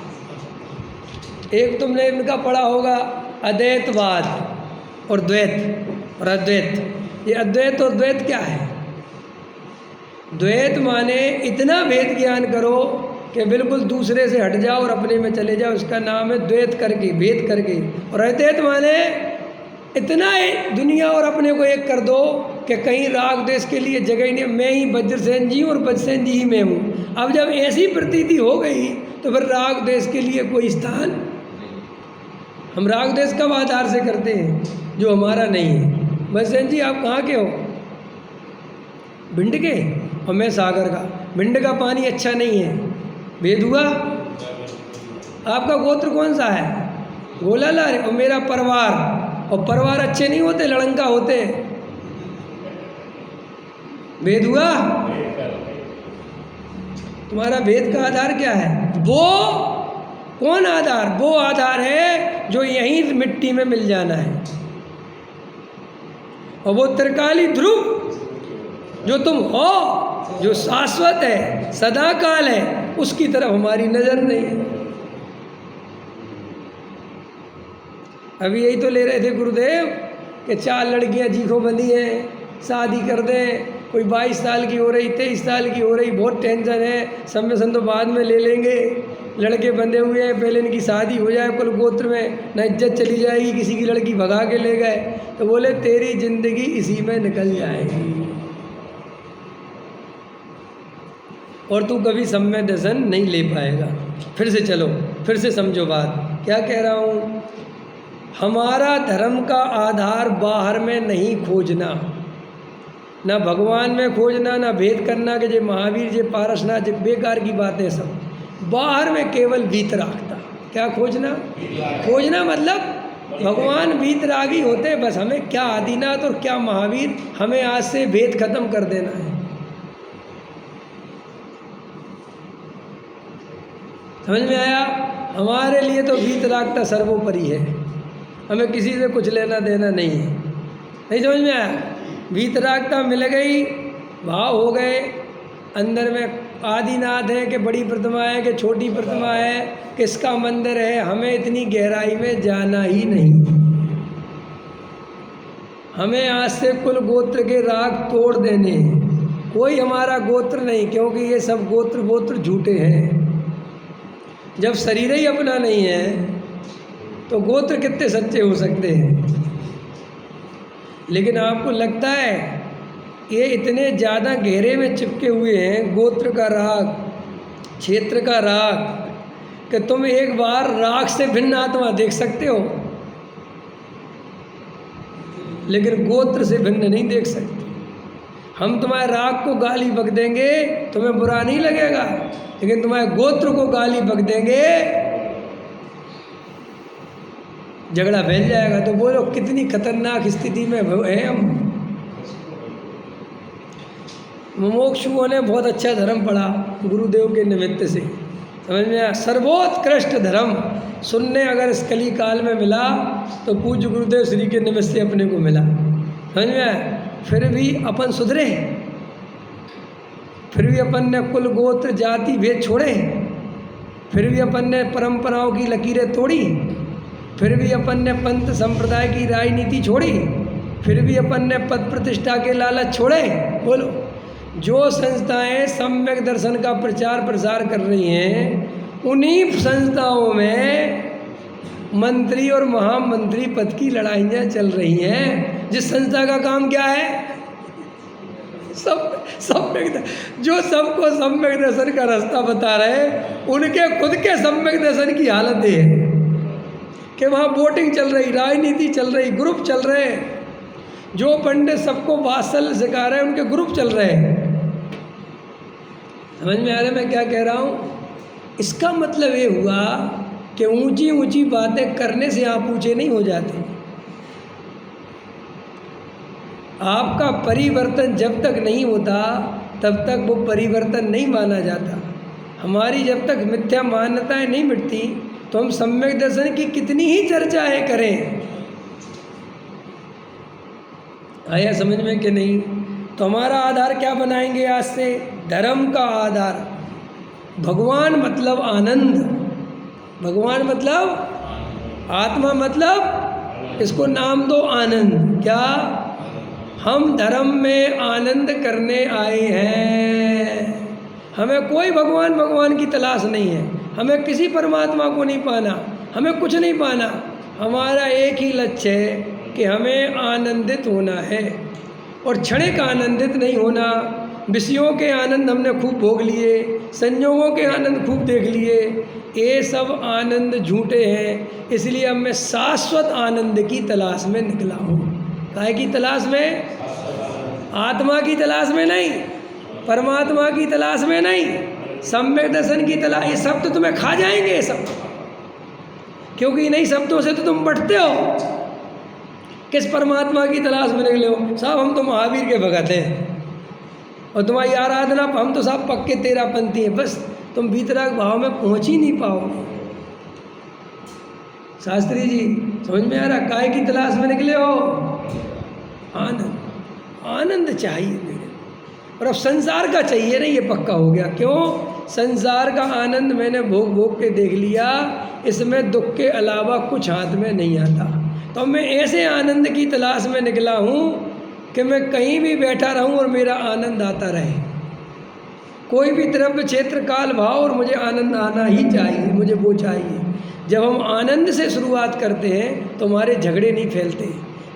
एक तुमने इनका पढ़ा होगा अद्वैतवाद और द्वैत और अद्वैत। ये अद्वैत और द्वैत क्या है? द्वैत माने इतना भेद ज्ञान करो कि बिल्कुल दूसरे से हट जाओ और अपने में चले जाओ, उसका नाम है द्वैत करके, भेद करके। और अद्वैत माने इतना दुनिया और अपने को एक कर दो कि कहीं राग देश के लिए जगह ही नहीं, मैं ही वज्रसेन जी हूँ और वज्रसेन जी ही मैं हूँ। अब जब ऐसी प्रतीति हो गई तो फिर राग देश के लिए कोई स्थान। हम राग देश कब आधार से करते हैं? जो हमारा नहीं है। वज्रसेन जी आप कहाँ के हो? भिंड के, और मैं सागर का। भिंड का पानी अच्छा नहीं है, भेद हुआ। आपका गोत्र कौन सा है? गोलालाल। और मेरा परिवार, और परिवार अच्छे नहीं होते, लड़ंका होते। भेद हुआ। तुम्हारा भेद का आधार क्या है? वो कौन आधार? वो आधार है जो यहीं मिट्टी में मिल जाना है। और वो त्रिकाली ध्रुव जो तुम हो, जो शाश्वत है, सदा काल है, उसकी तरफ हमारी नजर नहीं है। अभी यही तो ले रहे थे गुरुदेव कि 4 लड़कियां जीखो बंदी हैं, शादी कर दें। कोई 22 साल की हो रही, 23 साल की हो रही, बहुत टेंशन है। सम्मेलन तो बाद में ले लेंगे, लड़के बंधे हुए हैं, पहले इनकी शादी हो जाए। कुल गोत्र में न इज्जत चली जाएगी, किसी की लड़की भगा के ले गए तो बोले तेरी जिंदगी इसी में निकल जाएगी और तू कभी सम्य दर्शन नहीं ले पाएगा। फिर से चलो, फिर से समझो बात क्या कह रहा हूँ। हमारा धर्म का आधार बाहर में नहीं खोजना, ना भगवान में खोजना, ना भेद करना कि जे महावीर जे पारसनाथ जे बेकार की बातें सब। बाहर में केवल वीतरागता। क्या खोजना? खोजना मतलब भगवान वीतरागी होते, बस हमें क्या आदिनाथ और क्या महावीर, हमें आज से भेद खत्म कर देना है। समझ में आया? हमारे लिए तो वीतरागता सर्वोपरि है, हमें किसी से कुछ लेना देना नहीं है। नहीं समझ में आया? वीतरागता मिल गई, भाव हो गए, अंदर में आदिनाथ है कि बड़ी प्रतिमा है कि छोटी प्रतिमा है, किसका मंदिर है, हमें इतनी गहराई में जाना ही नहीं। हमें आज से कुल गोत्र के राग तोड़ देने हैं। कोई हमारा गोत्र नहीं, क्योंकि ये सब गोत्र झूठे हैं। जब शरीर ही अपना नहीं है तो गोत्र कितने सच्चे हो सकते हैं? लेकिन आपको लगता है ये इतने ज़्यादा गहरे में चिपके हुए हैं, गोत्र का राग, क्षेत्र का राग, कि तुम एक बार राग से भिन्न आत्मा देख सकते हो, लेकिन गोत्र से भिन्न नहीं देख सकते। हम तुम्हारे राग को गाली बक देंगे, तुम्हें बुरा नहीं लगेगा, लेकिन तुम्हारे गोत्र को गाली बक देंगे, झगड़ा फैल जाएगा। तो बोलो कितनी खतरनाक स्थिति में है हम। मुमुक्षुओं ने बहुत अच्छा धर्म पढ़ा गुरुदेव के निमित्त से, समझ में आया? सर्वोत्कृष्ट धर्म सुनने अगर इस कली काल में मिला तो पूज्य गुरुदेव श्री के निमित्त से अपने को मिला। समझ में आया? फिर भी अपन सुधरे, फिर भी अपन ने कुल गोत्र जाति भेद छोड़े, फिर भी अपन ने परंपराओं की लकीरें तोड़ी, फिर भी अपन ने पंथ संप्रदाय की राजनीति छोड़ी, फिर भी अपन ने पद प्रतिष्ठा के लालच छोड़े। बोलो, जो संस्थाएं सम्यक दर्शन का प्रचार प्रसार कर रही हैं, उन्हीं संस्थाओं में मंत्री और महामंत्री पद की लड़ाइयाँ चल रही हैं। जिस संस्था का काम क्या है? सम्यक, जो सबको सम्यक दर्शन का रास्ता बता रहे, उनके खुद के सम्यक दर्शन की हालत है कि वहाँ वोटिंग चल रही, राजनीति चल रही, ग्रुप चल रहे हैं। जो पंडित सबको वात्सल्य सिखा रहे हैं, उनके ग्रुप चल रहे हैं। समझ में आ रहा है मैं क्या कह रहा हूँ? इसका मतलब ये हुआ कि ऊंची ऊंची बातें करने से आप ऊंचे नहीं हो जाते। आपका परिवर्तन जब तक नहीं होता तब तक वो परिवर्तन नहीं माना जाता। हमारी जब तक मिथ्या मान्यताएं नहीं मिटती तो हम सम्यक दर्शन की कितनी ही चर्चाएं करें। आया समझ में कि नहीं? तो हमारा आधार क्या बनाएंगे आज से? धर्म का आधार। भगवान मतलब आनंद, भगवान मतलब आत्मा, मतलब इसको नाम दो आनंद। क्या? हम धर्म में आनंद करने आए हैं। हमें कोई भगवान भगवान की तलाश नहीं है, हमें किसी परमात्मा को नहीं पाना, हमें कुछ नहीं पाना। हमारा एक ही लक्ष्य है कि हमें आनंदित होना है, और क्षणिक आनंदित नहीं होना। विषयों के आनंद हमने खूब भोग लिए, संयोगों के आनंद खूब देख लिए, ये सब आनंद झूठे हैं। इसलिए अब मैं शाश्वत आनंद की तलाश में निकला हूँ। काहे की तलाश में? आत्मा की तलाश में नहीं, परमात्मा की तलाश में नहीं, सम्यक दर्शन की तलाश। ये सब तो तुम्हें खा जाएंगे ये सब, क्योंकि इन्हीं शब्दों से तो तुम बढ़ते हो। किस परमात्मा की तलाश में निकले हो? साहब हम तो महावीर के भगत हैं, और तुम्हारी आराधना हम तो साहब पक्के तेरापंथी हैं। बस तुम भीतराग भाव में पहुंच ही नहीं पाओगे। शास्त्री जी समझ में आ रहा? काय की तलाश में निकले हो? आनंद, आनंद चाहिए मेरे, और अब संसार का चाहिए नहीं, ये पक्का हो गया। क्यों? संसार का आनंद मैंने भोग भोग के देख लिया, इसमें दुख के अलावा कुछ हाथ में नहीं आता। तो मैं ऐसे आनंद की तलाश में निकला हूँ कि मैं कहीं भी बैठा रहूँ और मेरा आनंद आता रहे। कोई भी द्रव्य क्षेत्र काल भाव, और मुझे आनंद आना ही चाहिए, मुझे वो चाहिए। जब हम आनंद से शुरुआत करते हैं तो हमारे झगड़े नहीं फैलते।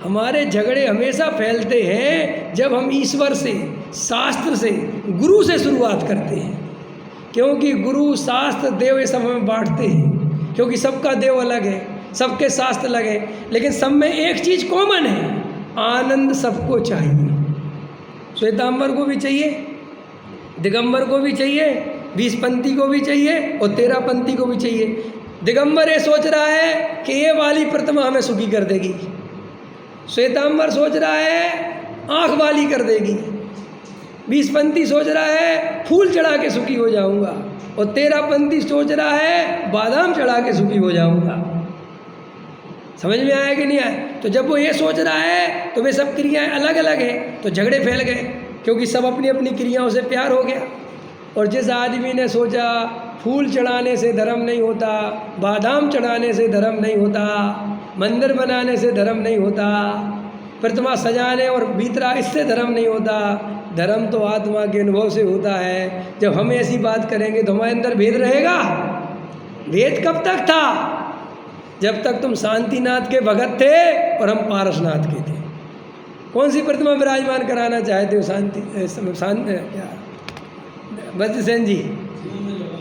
हमारे झगड़े हमेशा फैलते हैं जब हम ईश्वर से, शास्त्र से, गुरु से शुरुआत करते हैं। क्योंकि गुरु, शास्त्र, देव ये सब हमें बांटते हैं, क्योंकि सबका देव अलग है, सबके शास्त्र अलग है, लेकिन सब में एक चीज़ कॉमन है, आनंद सबको चाहिए। श्वेतांबर को भी चाहिए, दिगंबर को भी चाहिए, 20पंथी को भी चाहिए, और 13पंथी को भी चाहिए। दिगंबर ये सोच रहा है कि ये वाली प्रतिमा हमें सुखी कर देगी, श्वेतांबर सोच रहा है आँख वाली कर देगी, 20पंथी सोच रहा है फूल चढ़ा के सुखी हो जाऊंगा, और 13पंथी सोच रहा है बादाम चढ़ा के सुखी हो जाऊंगा। समझ में आया कि नहीं आया? तो जब वो ये सोच रहा है तो वे सब क्रियाएं अलग अलग हैं, तो झगड़े फैल गए, क्योंकि सब अपनी अपनी क्रियाओं से प्यार हो गया। और जिस आदमी ने सोचा फूल चढ़ाने से धर्म नहीं होता, बादाम चढ़ाने से धर्म नहीं होता, मंदिर बनाने से धर्म नहीं होता, प्रतिमा सजाने और भीतरा इससे धर्म नहीं होता, धर्म तो आत्मा के अनुभव से होता है। जब हम ऐसी बात करेंगे तो हमारे अंदर भेद रहेगा। भेद कब तक था? जब तक तुम शांतिनाथ के भगत थे और हम पारसनाथ के थे। कौन सी प्रतिमा विराजमान कराना चाहते हो? क्या वज्रसेन जी?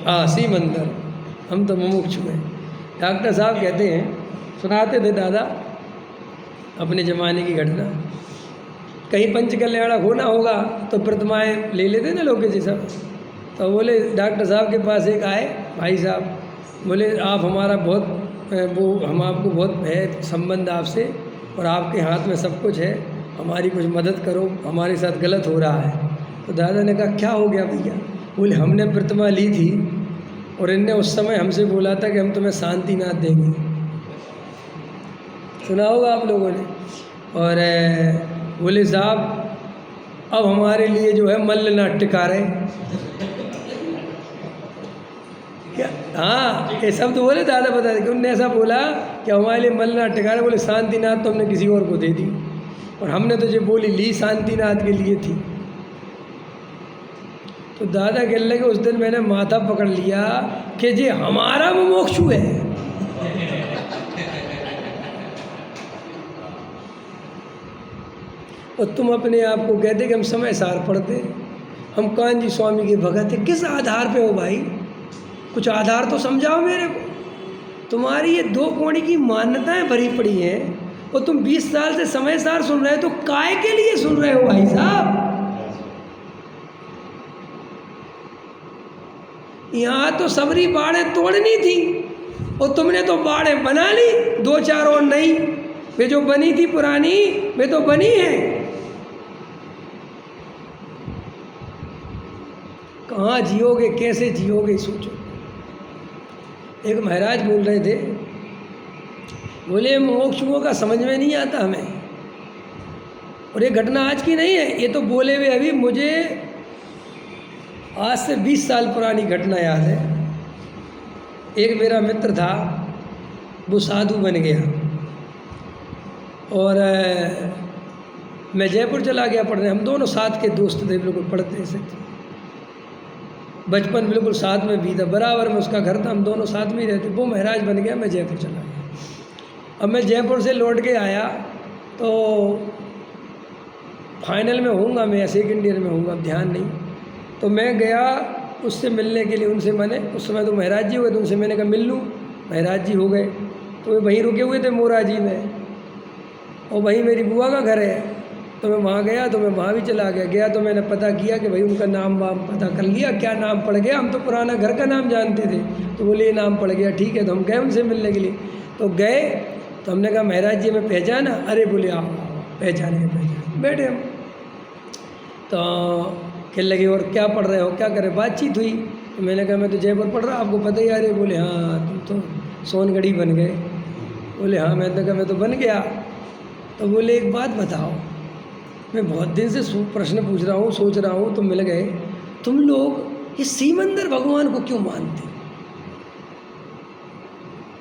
हाँ, श्री मंदिर। हम तो मुमुक्षु हैं। डॉक्टर साहब कहते हैं, सुनाते थे दादा अपने ज़माने की घटना, कहीं पंच कल्याणक होना होगा तो प्रतिमाएं ले लेते ना लोग जी सब। तो बोले डॉक्टर साहब के पास एक आए भाई साहब, बोले आप हमारा बहुत हम आपको बहुत है संबंध आपसे, और आपके हाथ में सब कुछ है, हमारी कुछ मदद करो, हमारे साथ गलत हो रहा है। तो दादा ने कहा क्या हो गया भैया? बोले हमने प्रतिमा ली थी और इनने उस समय हमसे बोला था कि हम तुम्हें शांतिनाथ देंगे। सुना होगा आप लोगों ने। और बोले साहब अब हमारे लिए जो है मल्ल नाट्यकार है क्या? हाँ, ये सब तो बोले दादा बता दे कि उनने ऐसा बोला कि हमारे लिए मल्ल नाट्यकार है। बोले शांतिनाथ तो हमने किसी और को दे दी, और हमने तो जो बोली ली शांतिनाथ के लिए थी। तो दादा कहने लगे उस दिन मैंने माथा पकड़ लिया कि ये हमारा मुमुक्षु है। और तुम अपने आप को कहते कि हम समय सार पढ़ते, हम कान्जी स्वामी के भगत हैं। किस आधार पे हो भाई? कुछ आधार तो समझाओ मेरे को। तुम्हारी ये दो कोणी की मान्यताएं भरी पड़ी हैं, और तुम 20 साल से समय सार सुन रहे हो, तो काय के लिए सुन रहे हो भाई साहब? यहाँ तो सबरी बाड़ें तोड़नी थी, और तुमने तो बाड़ें बना ली, 2-4 और नई। वे जो बनी थी पुरानी वे तो बनी है। कहाँ जियोगे, कैसे जियोगे, सोचो। एक महाराज बोल रहे थे, बोले मोक्षुओं का समझ में नहीं आता हमें। और ये घटना आज की नहीं है, ये तो बोले हुए अभी मुझे आज से 20 साल पुरानी घटना याद है। एक मेरा मित्र था, वो साधु बन गया और मैं जयपुर चला गया पढ़ने। हम दोनों साथ के दोस्त थे, बिल्कुल पढ़ते से बचपन बिल्कुल साथ में बीता, बराबर में उसका घर था, हम दोनों साथ में ही रहते। वो महाराज बन गया, मैं जयपुर चला गया। अब मैं जयपुर से लौट के आया तो फाइनल में होऊंगा मैं या सेकेंड ईयर में होऊंगा, अब ध्यान नहीं। तो मैं गया उससे मिलने के लिए, उनसे मैंने उस समय तो महाराज जी हुए, तो उनसे मैंने कहा मिल लूँ। महाराज जी हो गए तो वे वहीं रुके हुए थे मोराजी में, और वहीं मेरी बुआ का घर है। तो मैं वहाँ गया, तो मैं वहाँ भी चला गया तो मैंने पता किया कि भाई उनका नाम वाम पता कर लिया, क्या नाम पड़ गया। हम तो पुराना घर का नाम जानते थे, तो बोले ये नाम पड़ गया, ठीक है। तो हम गए उनसे मिलने के लिए। तो गए तो हमने कहा महाराज जी हमें पहचाना? अरे बोले आओ पहचाने, बैठे हम। तो कहने लगे और क्या पढ़ रहे हो, क्या कर रहे? बातचीत हुई तो मैंने कहा मैं तो जयपुर पढ़ रहा, आपको पता ही। अरे बोले हाँ तुम तो सोनगढ़ी बन गए। बोले हाँ। मैंने कहा मैं तो बन गया। तो बोले एक बात बताओ, मैं बहुत दिन से प्रश्न पूछ रहा हूँ, सोच रहा हूँ, तुम मिल गए, तुम लोग ये सीमंदर भगवान को क्यों मानते?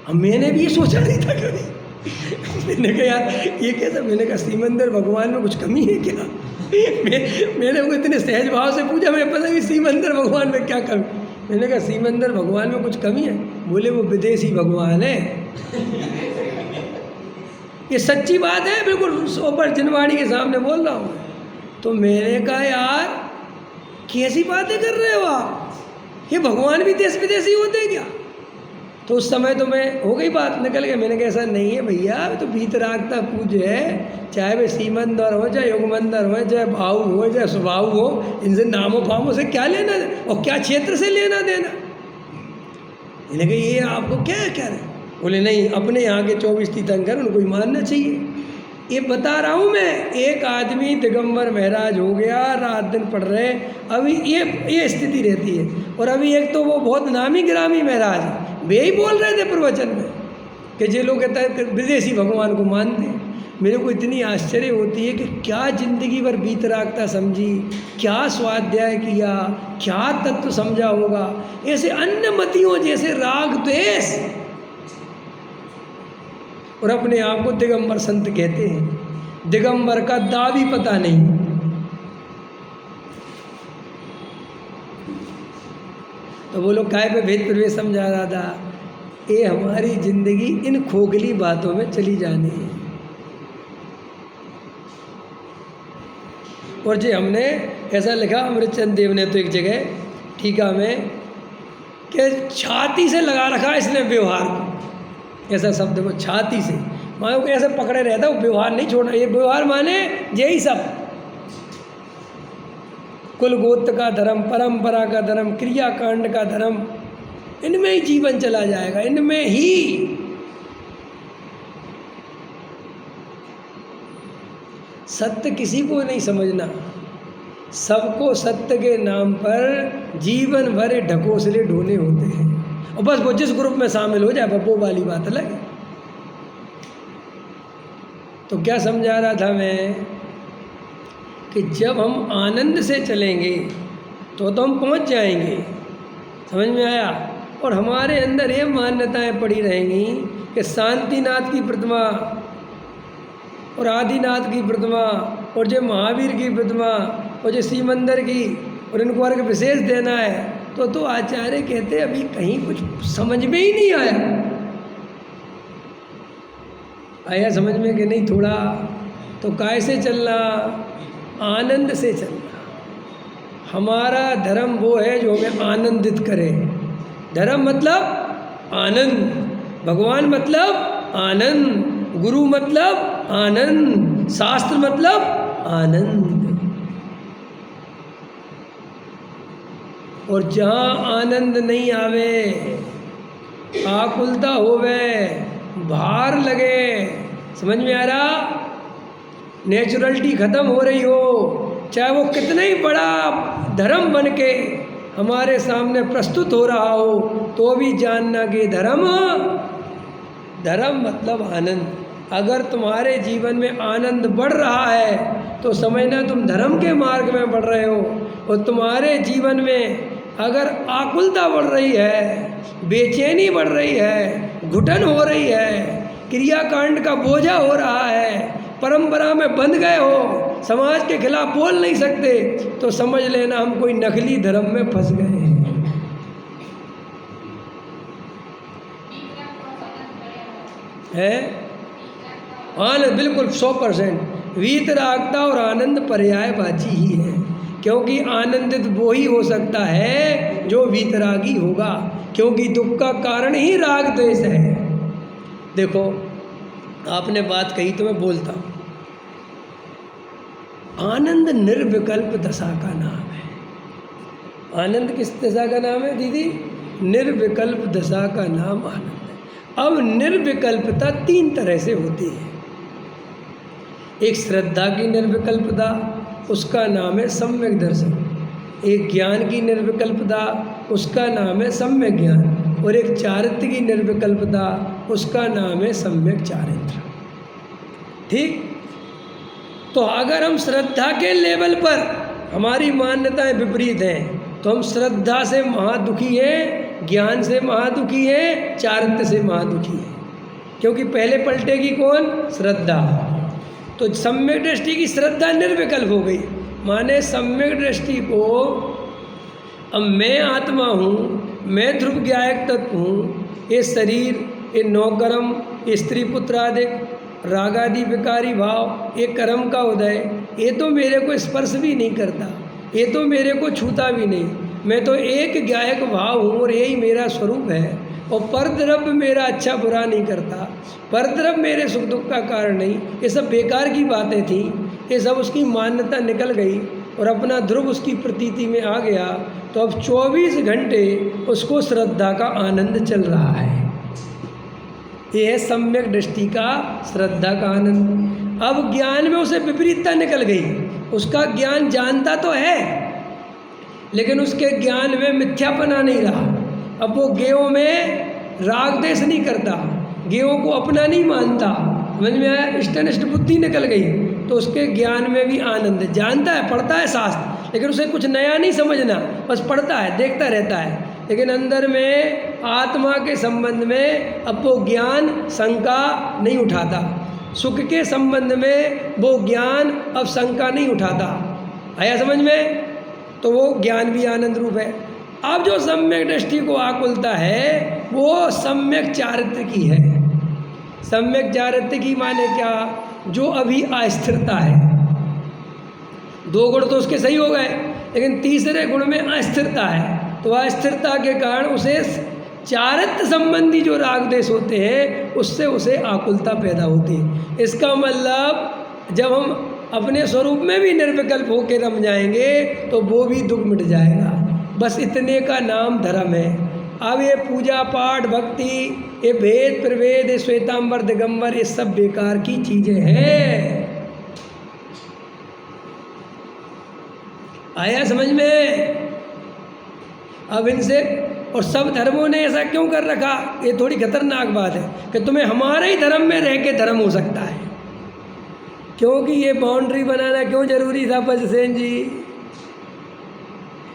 अब मैंने भी ये सोचा नहीं था कभी। मैंने कहा यार ये कैसा? मैंने कहा सीमंदर भगवान में कुछ कमी है क्या? मैंने वो इतने सहज भाव से पूछा, मैं पता नहीं सीमंदर भगवान में क्या कमी। मैंने कहा सीमंदर भगवान में कुछ कमी है? बोले वो विदेशी भगवान है। ये सच्ची बात है, बिल्कुल ऊपर जनवाणी के सामने बोल रहा हूँ। तो मैंने कहा यार कैसी बातें कर रहे हो आप, ये भगवान भी देश विदेशी होते हैं क्या? तो उस समय तो मैं हो गई बात, निकल गया। मैंने कहा ऐसा नहीं है भैया, तो भीतरागता पूज्य है, चाहे वे सीमंदर हो, चाहे युगमंदर हो, चाहे भाऊ हो, चाहे स्वभाव हो, इनसे नामों फामों से क्या लेना और क्या क्षेत्र से लेना देना। इन्हें कहा ये आपको क्या है, क्या है? बोले नहीं, अपने यहाँ के 24 तीर्थंकर उनको ही मानना चाहिए। ये बता रहा हूँ मैं, एक आदमी दिगंबर महाराज हो गया, रात दिन पढ़ रहे, अभी ये स्थिति रहती है। और अभी एक तो वो बहुत नामी गिरामी महाराज, वे ही बोल रहे थे प्रवचन में कि जे लोग कहते हैं विदेशी भगवान को मानते हैं। मेरे को इतनी आश्चर्य होती है कि क्या जिंदगी भर बीतरागता समझी, क्या स्वाध्याय किया, क्या तत्व समझा होगा। ऐसे अन्य मतियों जैसे राग द्वेष, और अपने आप को दिगंबर संत कहते हैं। दिगंबर का दा भी पता नहीं। तो वो लोग काय पे भेद प्रवेश समझा रहा था। ये हमारी जिंदगी इन खोखली बातों में चली जानी है। और जी हमने ऐसा लिखा अमृतचंद देव ने तो एक जगह टीका में कि छाती से लगा रखा इसने व्यवहार को, ऐसा शब्द को छाती से, मानो को ऐसे पकड़े रहता, वो व्यवहार नहीं छोड़ना। ये व्यवहार माने यही सब, कुल गोत्र का धर्म, परंपरा का धर्म, क्रियाकांड का धर्म, इनमें ही जीवन चला जाएगा, इनमें ही। सत्य किसी को नहीं समझना, सबको सत्य के नाम पर जीवन भर ढकोसले ढोने होते हैं। और बस वो जिस ग्रुप में शामिल हो जाए वो वाली बात अलग है। तो क्या समझा रहा था मैं कि जब हम आनंद से चलेंगे तो हम पहुंच जाएंगे, समझ में आया। और हमारे अंदर ये मान्यताएं पड़ी रहेंगी कि शांतिनाथ की प्रतिमा और आदिनाथ की प्रतिमा और जो महावीर की प्रतिमा और जो सीमंदर की, और इनको वर्ग विशेष देना है। तो आचार्य कहते अभी कहीं कुछ समझ में ही नहीं आया समझ में कि नहीं थोड़ा। तो कैसे चलना? आनंद से चलना। हमारा धर्म वो है जो हमें आनंदित करे। धर्म मतलब आनंद, भगवान मतलब आनंद, गुरु मतलब आनंद, शास्त्र मतलब आनंद। और जहाँ आनंद नहीं आवे, आकुलता होवे, भार लगे, समझ में आ रहा, नेचुरलिटी ख़त्म हो रही हो, चाहे वो कितना ही बड़ा धर्म बन के हमारे सामने प्रस्तुत हो रहा हो, तो भी जानना कि धर्म मतलब आनंद। अगर तुम्हारे जीवन में आनंद बढ़ रहा है तो समझना तुम धर्म के मार्ग में बढ़ रहे हो। और तुम्हारे जीवन में अगर आकुलता बढ़ रही है, बेचैनी बढ़ रही है, घुटन हो रही है, क्रियाकांड का बोझा हो रहा है, परंपरा में बंध गए हो, समाज के खिलाफ बोल नहीं सकते, तो समझ लेना हम कोई नकली धर्म में फंस गए हैं। है आनंद, बिल्कुल 100%। वीतरागता और आनंद पर्यायवाची ही है, क्योंकि आनंदित वो ही हो सकता है जो वीतरागी होगा, क्योंकि दुख का कारण ही राग द्वेष है। देखो आपने बात कही तो मैं बोलता हूँ, आनंद निर्विकल्प दशा का नाम है। आनंद किस दशा का नाम है दीदी? निर्विकल्प दशा का नाम आनंद है। अब निर्विकल्पता 3 तरह से होती है। एक श्रद्धा की निर्विकल्पता, उसका नाम है सम्यक दर्शन। एक ज्ञान की निर्विकल्पता, उसका नाम है सम्यक ज्ञान। और एक चारित्र की निर्विकल्पता, उसका नाम है सम्यक चारित्र। ठीक? तो अगर हम श्रद्धा के लेवल पर हमारी मान्यताएं विपरीत हैं, तो हम श्रद्धा से महादुखी हैं, ज्ञान से महादुखी हैं, चारित्र से महादुखी हैं, क्योंकि पहले पलटेगी कौन? श्रद्धा। तो सम्यक दृष्टि की श्रद्धा निर्विकल्प हो गई, माने सम्यक दृष्टि को अब मैं आत्मा हूँ, मैं ध्रुव ज्ञायक तत्व हूँ, ये शरीर, ये नौकर्म, ये स्त्री पुत्र आदि रागादि विकारी भाव, ये कर्म का उदय, ये तो मेरे को स्पर्श भी नहीं करता, ये तो मेरे को छूता भी नहीं। मैं तो एक ज्ञायक भाव हूँ और यही मेरा स्वरूप है। और परद्रव्य मेरा अच्छा बुरा नहीं करता, परद्रव्य मेरे सुख दुख का कारण नहीं। ये सब बेकार की बातें थी, ये सब उसकी मान्यता निकल गई और अपना ध्रुव उसकी प्रतीति में आ गया। तो अब 24 घंटे उसको श्रद्धा का आनंद चल रहा है। ये है सम्यक दृष्टि का श्रद्धा का आनंद। अब ज्ञान में उसे विपरीतता निकल गई, उसका ज्ञान जानता तो है लेकिन उसके ज्ञान में मिथ्यापना नहीं रहा। अब वो गेयों में राग द्वेष नहीं करता, गेयों को अपना नहीं मानता, समझ में आया? इष्टनिष्ठ बुद्धि निकल गई, तो उसके ज्ञान में भी आनंद है। जानता है, पढ़ता है शास्त्र, लेकिन उसे कुछ नया नहीं समझना, बस पढ़ता है, देखता रहता है, लेकिन अंदर में आत्मा के संबंध में अब वो ज्ञान शंका नहीं उठाता। सुख के संबंध में वो ज्ञान अब शंका नहीं उठाता। आया समझ में? तो वो ज्ञान भी आनंद रूप है। अब जो सम्यक दृष्टि को आकुलता है वो सम्यक चारित्र की है। सम्यक चारित्र की माने क्या? जो अभी अस्थिरता है। 2 गुण तो उसके सही हो गए, लेकिन तीसरे गुण में अस्थिरता है। तो अस्थिरता के कारण उसे चारित्र संबंधी जो राग द्वेष होते हैं उससे उसे आकुलता पैदा होती है। इसका मतलब जब हम अपने स्वरूप में भी निर्विकल्प होकर रम जाएंगे तो वो भी दुख मिट जाएगा। बस इतने का नाम धर्म है। अब ये पूजा पाठ भक्ति, ये भेद प्रभेद, ये श्वेतांबर दिगंबर, ये सब बेकार की चीजें हैं। आया समझ में? अब इनसे, और सब धर्मों ने ऐसा क्यों कर रखा? ये थोड़ी खतरनाक बात है कि तुम्हें हमारे ही धर्म में रह के धर्म हो सकता है। क्योंकि ये बाउंड्री बनाना क्यों जरूरी था बजसेन जी?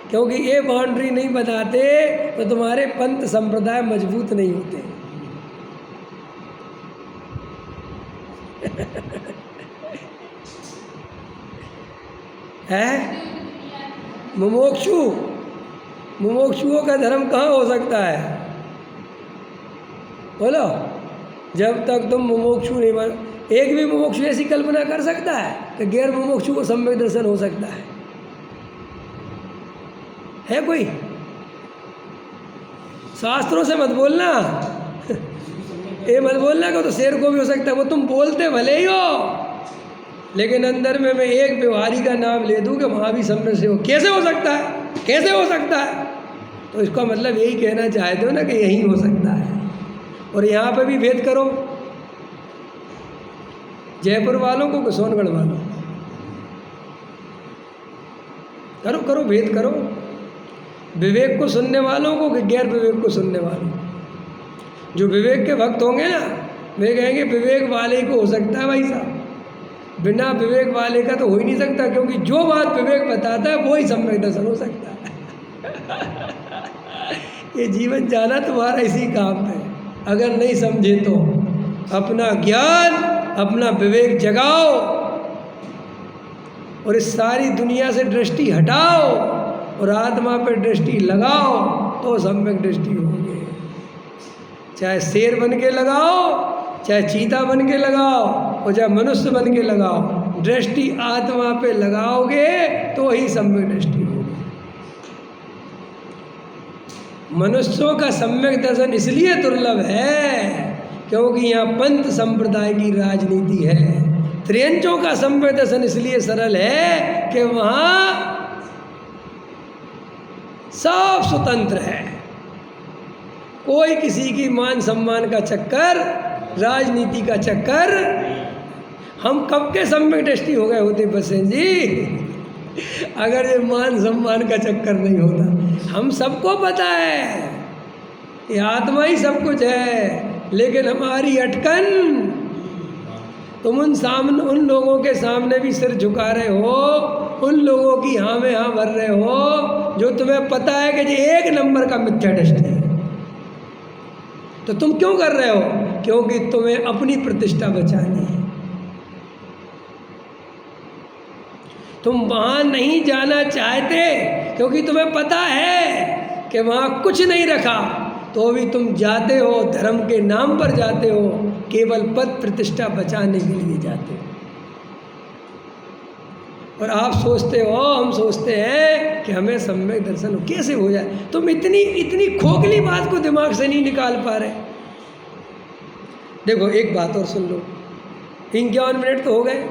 क्योंकि ये बाउंड्री नहीं बनाते तो तुम्हारे पंथ संप्रदाय मजबूत नहीं होते। है मुमुक्षुओं का धर्म कहाँ हो सकता है? बोलो। जब तक तुम मुमुक्षु नहीं बन, एक भी मुमुक्षु ऐसी कल्पना कर सकता है कि गैर मुमुक्षु को सम्यक दर्शन हो सकता है कोई? शास्त्रों से मत बोलना। ये मत बोलना कि तो शेर को भी हो सकता है। वो तुम बोलते भले ही हो, लेकिन अंदर में मैं एक व्यवहारी का नाम ले दूं कि वहाँ भी सम्यक से हो। कैसे हो सकता है? कैसे हो सकता है? तो इसका मतलब यही कहना चाहते हो ना कि यही हो सकता है। और यहाँ पे भी भेद करो, जयपुर वालों को कि सोनगढ़ वालों करो, करो भेद करो। विवेक को सुनने वालों को कि गैर विवेक को सुनने वालों। जो विवेक के भक्त होंगे ना, वे कहेंगे विवेक वाले को हो सकता है भाई साहब, बिना विवेक वाले का तो हो ही नहीं सकता, क्योंकि जो बात विवेक बताता है वो ही सम्यक दर्शन हो सकता है। ये जीवन जाना तुम्हारा इसी काम है। अगर नहीं समझे तो अपना ज्ञान, अपना विवेक जगाओ और इस सारी दुनिया से दृष्टि हटाओ और आत्मा पर दृष्टि लगाओ, तो सम्यक दृष्टि होगी। चाहे शेर बन के लगाओ, चाहे चीता बन के लगाओ और चाहे मनुष्य बन के लगाओ, दृष्टि आत्मा पे लगाओगे तो ही सम्यक दृष्टि होगी। मनुष्यों का सम्यक दर्शन इसलिए दुर्लभ है क्योंकि यहाँ पंथ संप्रदाय की राजनीति है। त्रियंचों का सम्यक दर्शन इसलिए सरल है कि वहाँ सब स्वतंत्र है, कोई किसी की मान सम्मान का चक्कर, राजनीति का चक्कर। हम कब के सम्यक दृष्टि हो गए होते बसें जी, अगर ये मान सम्मान का चक्कर नहीं होता। हम सबको पता है ये आत्मा ही सब कुछ है, लेकिन हमारी अटकन, तुम उन लोगों के सामने भी सिर झुका रहे हो, उन लोगों की हाँ में हाँ भर रहे हो जो तुम्हें पता है कि ये एक नंबर का मिथ्या दृष्टि है। तो तुम क्यों कर रहे हो? क्योंकि तुम्हें अपनी प्रतिष्ठा बचानी है। तुम वहाँ नहीं जाना चाहते क्योंकि तुम्हें पता है कि वहाँ कुछ नहीं रखा, तो भी तुम जाते हो, धर्म के नाम पर जाते हो, केवल पद प्रतिष्ठा बचाने के लिए जाते हो। और आप सोचते हो, हम सोचते हैं कि हमें सम्यक दर्शन कैसे हो जाए। तुम इतनी खोखली बात को दिमाग से नहीं निकाल पा रहे। देखो एक बात और सुन लो, 51 मिनट तो हो गए।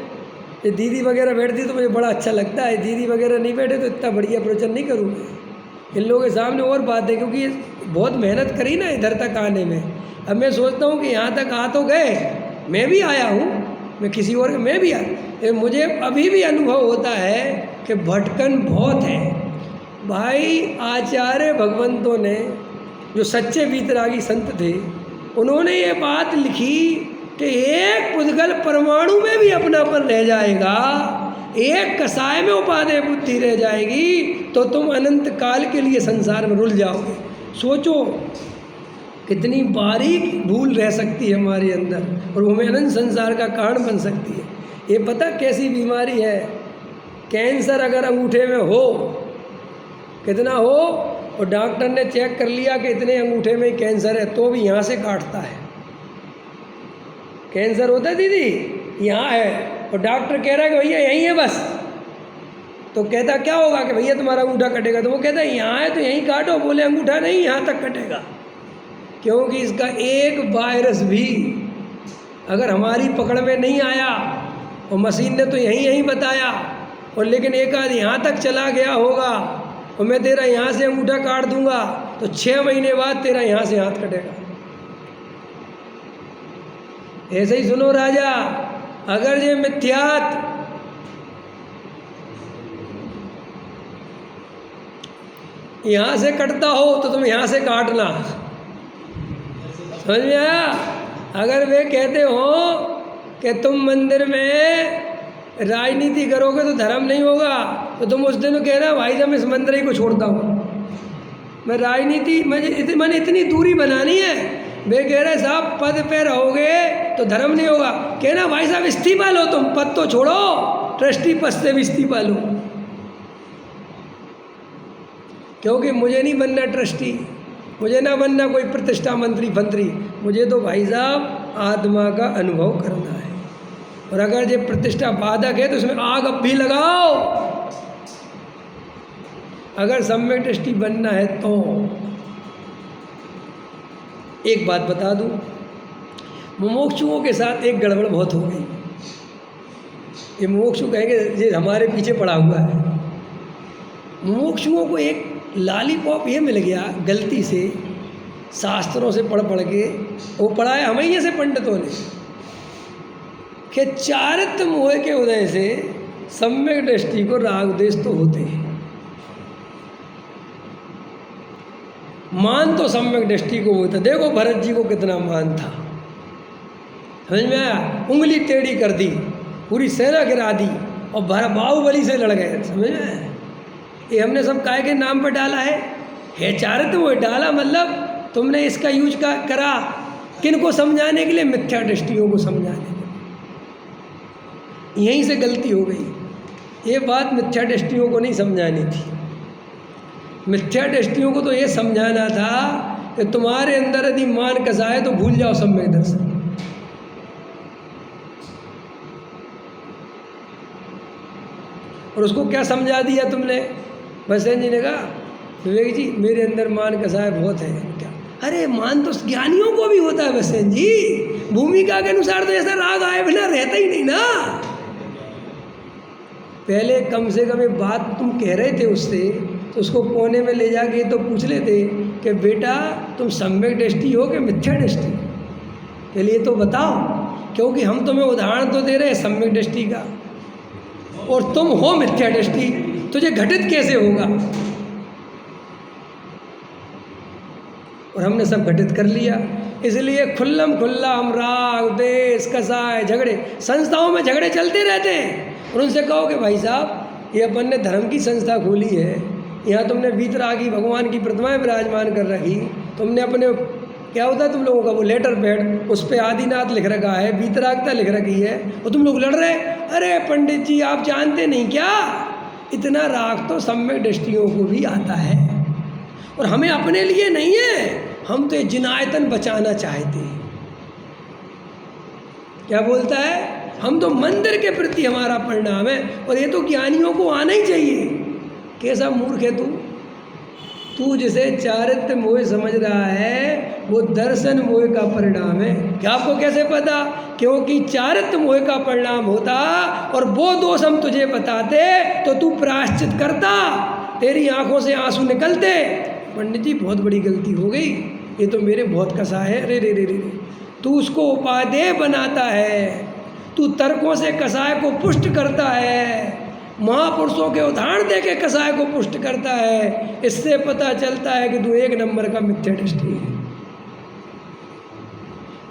ये दीदी वगैरह बैठती तो मुझे बड़ा अच्छा लगता है, दीदी वगैरह नहीं बैठे तो इतना बढ़िया प्रवचन नहीं करूँगा। इन लोगों के सामने और बात है, क्योंकि ये बहुत मेहनत करी ना इधर तक आने में। अब मैं सोचता हूँ कि यहाँ तक आ तो गए, मैं भी आया हूँ, मैं किसी और मैं भी आया, मुझे अभी भी अनुभव होता है कि भटकन बहुत है भाई। आचार्य भगवंतों ने, जो सच्चे वीतरागी संत थे, उन्होंने ये बात लिखी कि एक पुद्गल परमाणु में भी अपनापन रह जाएगा, एक कसाय में उपादेय बुद्धि रह जाएगी, तो तुम अनंत काल के लिए संसार में रुल जाओगे। सोचो कितनी बारीक भूल रह सकती है हमारे अंदर, और वो हमें अनंत संसार का कारण बन सकती है। ये पता कैसी बीमारी है? कैंसर अगर अंगूठे में हो, कितना हो, और डॉक्टर ने चेक कर लिया कि इतने अंगूठे में कैंसर है, तो भी यहाँ से काटता है। कैंसर होता है दीदी, यहाँ है, और डॉक्टर कह रहा है कि भैया यहीं है बस, तो कहता क्या होगा कि भैया तुम्हारा अंगूठा कटेगा, तो वो कहता है यहाँ है तो यहीं काटो। बोले अंगूठा नहीं, यहाँ तक कटेगा, क्योंकि इसका एक वायरस भी अगर हमारी पकड़ में नहीं आया, और मशीन ने तो यहीं बताया, और लेकिन एक आध यहाँ तक चला गया होगा, और मैं तेरा यहाँ से अंगूठा काट दूंगा, तो 6 महीने बाद तेरा यहाँ से हाथ कटेगा। ऐसे ही सुनो राजा, अगर ये मिथ्यात यहाँ से कटता हो तो तुम यहाँ से काटना, समझ में आया? अगर वे कहते हो कि तुम मंदिर में राजनीति करोगे तो धर्म नहीं होगा, तो तुम उस दिन कहना भाई साहब मैं इस मंदिर ही को छोड़ता हूँ, मैं राजनीति मैंने इतनी दूरी बनानी है। वे कह रहे साहब पद पे रहोगे तो धर्म नहीं होगा, कहना भाई साहब इस्तीफा लो, तुम पद तो छोड़ो, ट्रस्टी पद से भी इस्तीफा लो, क्योंकि मुझे नहीं बनना ट्रस्टी, मुझे ना बनना कोई प्रतिष्ठा मंत्री फंत्री, मुझे तो भाई साहब आत्मा का अनुभव करना है। और अगर ये प्रतिष्ठा बाधक है तो इसमें आग अब भी लगाओ। अगर सम्यक दृष्टि बनना है तो एक बात बता दूं, मुमुक्षुओं के साथ एक गड़बड़ बहुत हो गई। ये मुमुक्षु कहेंगे ये हमारे पीछे पड़ा हुआ है। मुमुक्षुओं को एक लॉलीपॉप ये मिल गया गलती से, शास्त्रों से पढ़ के, वो पढ़ाया हमें से पंडितों ने, कि चारित्र मोह के उदय से सम्यक दृष्टि को राग द्वेष तो होते हैं। मान तो सम्यक दृष्टि को होता। देखो भरत जी को कितना मान था, समझ में आया? उंगली टेढ़ी कर दी, पूरी सेना गिरा दी और बाहुबली से लड़ गए। समझ में? ये हमने सब काय के नाम पर डाला है चारित्र वो डाला, मतलब तुमने इसका यूज करा किन को समझाने के लिए? मिथ्या दृष्टियों को समझाने के लिए। यहीं से गलती हो गई। ये बात मिथ्या दृष्टियों को नहीं समझानी थी। मिथ्या दृष्टियों को तो ये समझाना था कि तुम्हारे अंदर यदि मान कसाए तो भूल जाओ सम्यक दर्शन। और उसको क्या समझा दिया तुमने? बसवेन जी ने कहा, विवेक जी मेरे अंदर मान कसाए बहुत है। क्या? अरे मान तो ज्ञानियों को भी होता है बसवेन जी, भूमिका के अनुसार तो ऐसा राग आए बिना रहता ही नहीं ना। पहले कम से कम एक बात तुम कह रहे थे उससे, तो उसको कोने में ले जाके तो पूछ लेते कि बेटा तुम सम्यक दृष्टि हो कि मिथ्या दृष्टि के लिए तो बताओ, क्योंकि हम तुम्हें उदाहरण तो दे रहे हैं सम्यक दृष्टि का और तुम हो मिथ्या दृष्टि, तुझे घटित कैसे होगा? और हमने सब घटित कर लिया। इसलिए खुल्लम खुल्ला हम राग द्वेष कसाय झगड़े, संस्थाओं में झगड़े चलते रहते हैं। और उनसे कहो कि भाई साहब ये अपन ने धर्म की संस्था खोली है, यहाँ तुमने वीतरागी भगवान की प्रतिमाएं विराजमान कर रखी, तुमने अपने क्या होता है तुम लोगों का वो लेटर पैड, उस पर आदिनाथ लिख रखा है, वीतरागता लिख रखी है, और तुम लोग लड़ रहे। अरे पंडित जी आप जानते नहीं क्या, इतना राग तो सम्यक दृष्टियों को भी आता है। और हमें अपने लिए नहीं है, हम तो ये जिनायतन बचाना चाहते हैं। क्या बोलता है? हम तो मंदिर के प्रति हमारा परिणाम है, और ये तो ज्ञानियों को आना ही चाहिए। कैसा मूर्ख है तू जिसे चारित्र मोह समझ रहा है वो दर्शन मोह का परिणाम है। क्या आपको कैसे पता? क्योंकि चारित्र मोह का परिणाम होता और वो दोष हम तुझे बताते तो तू प्रायश्चित करता, तेरी आंखों से आंसू निकलते। पंडित जी बहुत बड़ी गलती हो गई, ये तो मेरे बहुत कसा है। रे रे रे रे तू उसको उपादेय बनाता है, तू तर्कों से कसाय को पुष्ट करता है, महापुरुषों के उदाहरण दे के कसाय को पुष्ट करता है। इससे पता चलता है कि तू एक नंबर का मिथ्या दृष्टि है।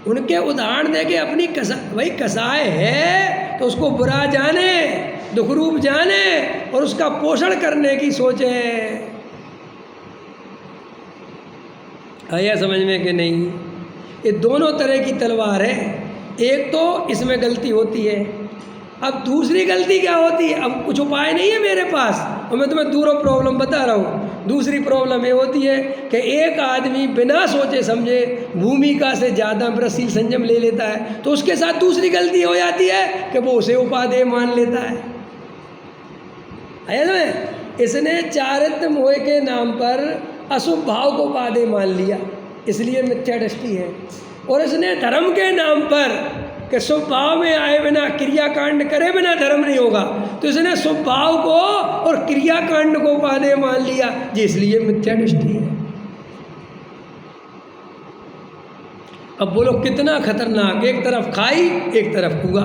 उनके उदाहरण दे के अपनी भाई कसाय है तो उसको बुरा जाने, दुख रूप जाने और उसका पोषण करने की सोचे। आया समझ में कि नहीं? ये दोनों तरह की तलवार है। एक तो इसमें गलती होती है, अब दूसरी गलती क्या होती है? अब कुछ उपाय नहीं है मेरे पास, और मैं तुम्हें दूसरा प्रॉब्लम बता रहा हूँ। दूसरी प्रॉब्लम ये होती है कि एक आदमी बिना सोचे समझे भूमिका से ज़्यादा प्रशील संयम ले लेता है, तो उसके साथ दूसरी गलती हो जाती है कि वो उसे उपादेय मान लेता है। ना? इसने चारित्र मोह के नाम पर अशुभ भाव को उपादेय मान लिया, इसलिए मिथ्या दृष्टि है। और इसने धर्म के नाम पर कि शुभ भाव में आए बिना क्रियाकांड करे बिना धर्म नहीं होगा, तो इसने शुभ भाव को और क्रियाकांड को उपादेय मान लिया, जी इसलिए मिथ्या दृष्टि है। अब बोलो कितना खतरनाक, एक तरफ खाई एक तरफ कुआ।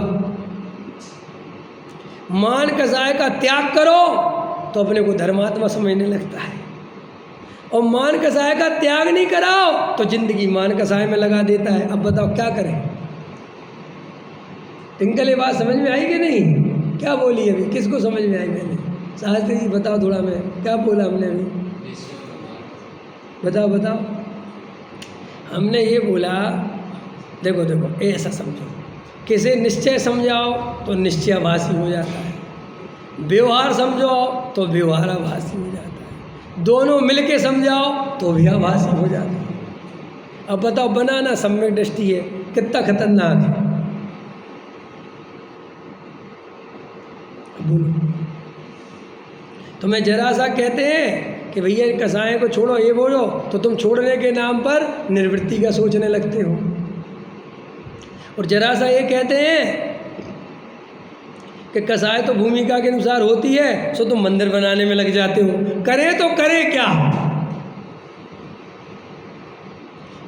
मान कसाय का त्याग करो तो अपने को धर्मात्मा समझने लगता है, और मान कसाय का त्याग नहीं कराओ तो जिंदगी मान कसाय में लगा देता है। अब बताओ क्या करें? टिंकल ये बात समझ में आई कि नहीं? क्या बोली अभी? किसको समझ में आई? मैंने शास्त्री जी बताओ थोड़ा, मैं क्या बोला हमने अभी? बताओ। हमने ये बोला, देखो ऐसा समझो, किसे निश्चय समझाओ तो निश्चयाभासी हो जाता है, व्यवहार समझो तो व्यवहाराभासी हो जाता है, दोनों मिलके समझाओ तो भी आभासी हो जाता है। अब बताओ बनाना सम्यक दृष्टि है, कितना खतरनाक है। बोलो, तुम्हें जरा सा कहते हैं कि भैया कसाय को छोड़ो, ये बोलो तो तुम छोड़ने के नाम पर निर्वृत्ति का सोचने लगते हो, और जरा सा ये कहते हैं कि कसाय तो भूमिका के अनुसार होती है, सो तुम मंदिर बनाने में लग जाते हो। करे तो करे क्या?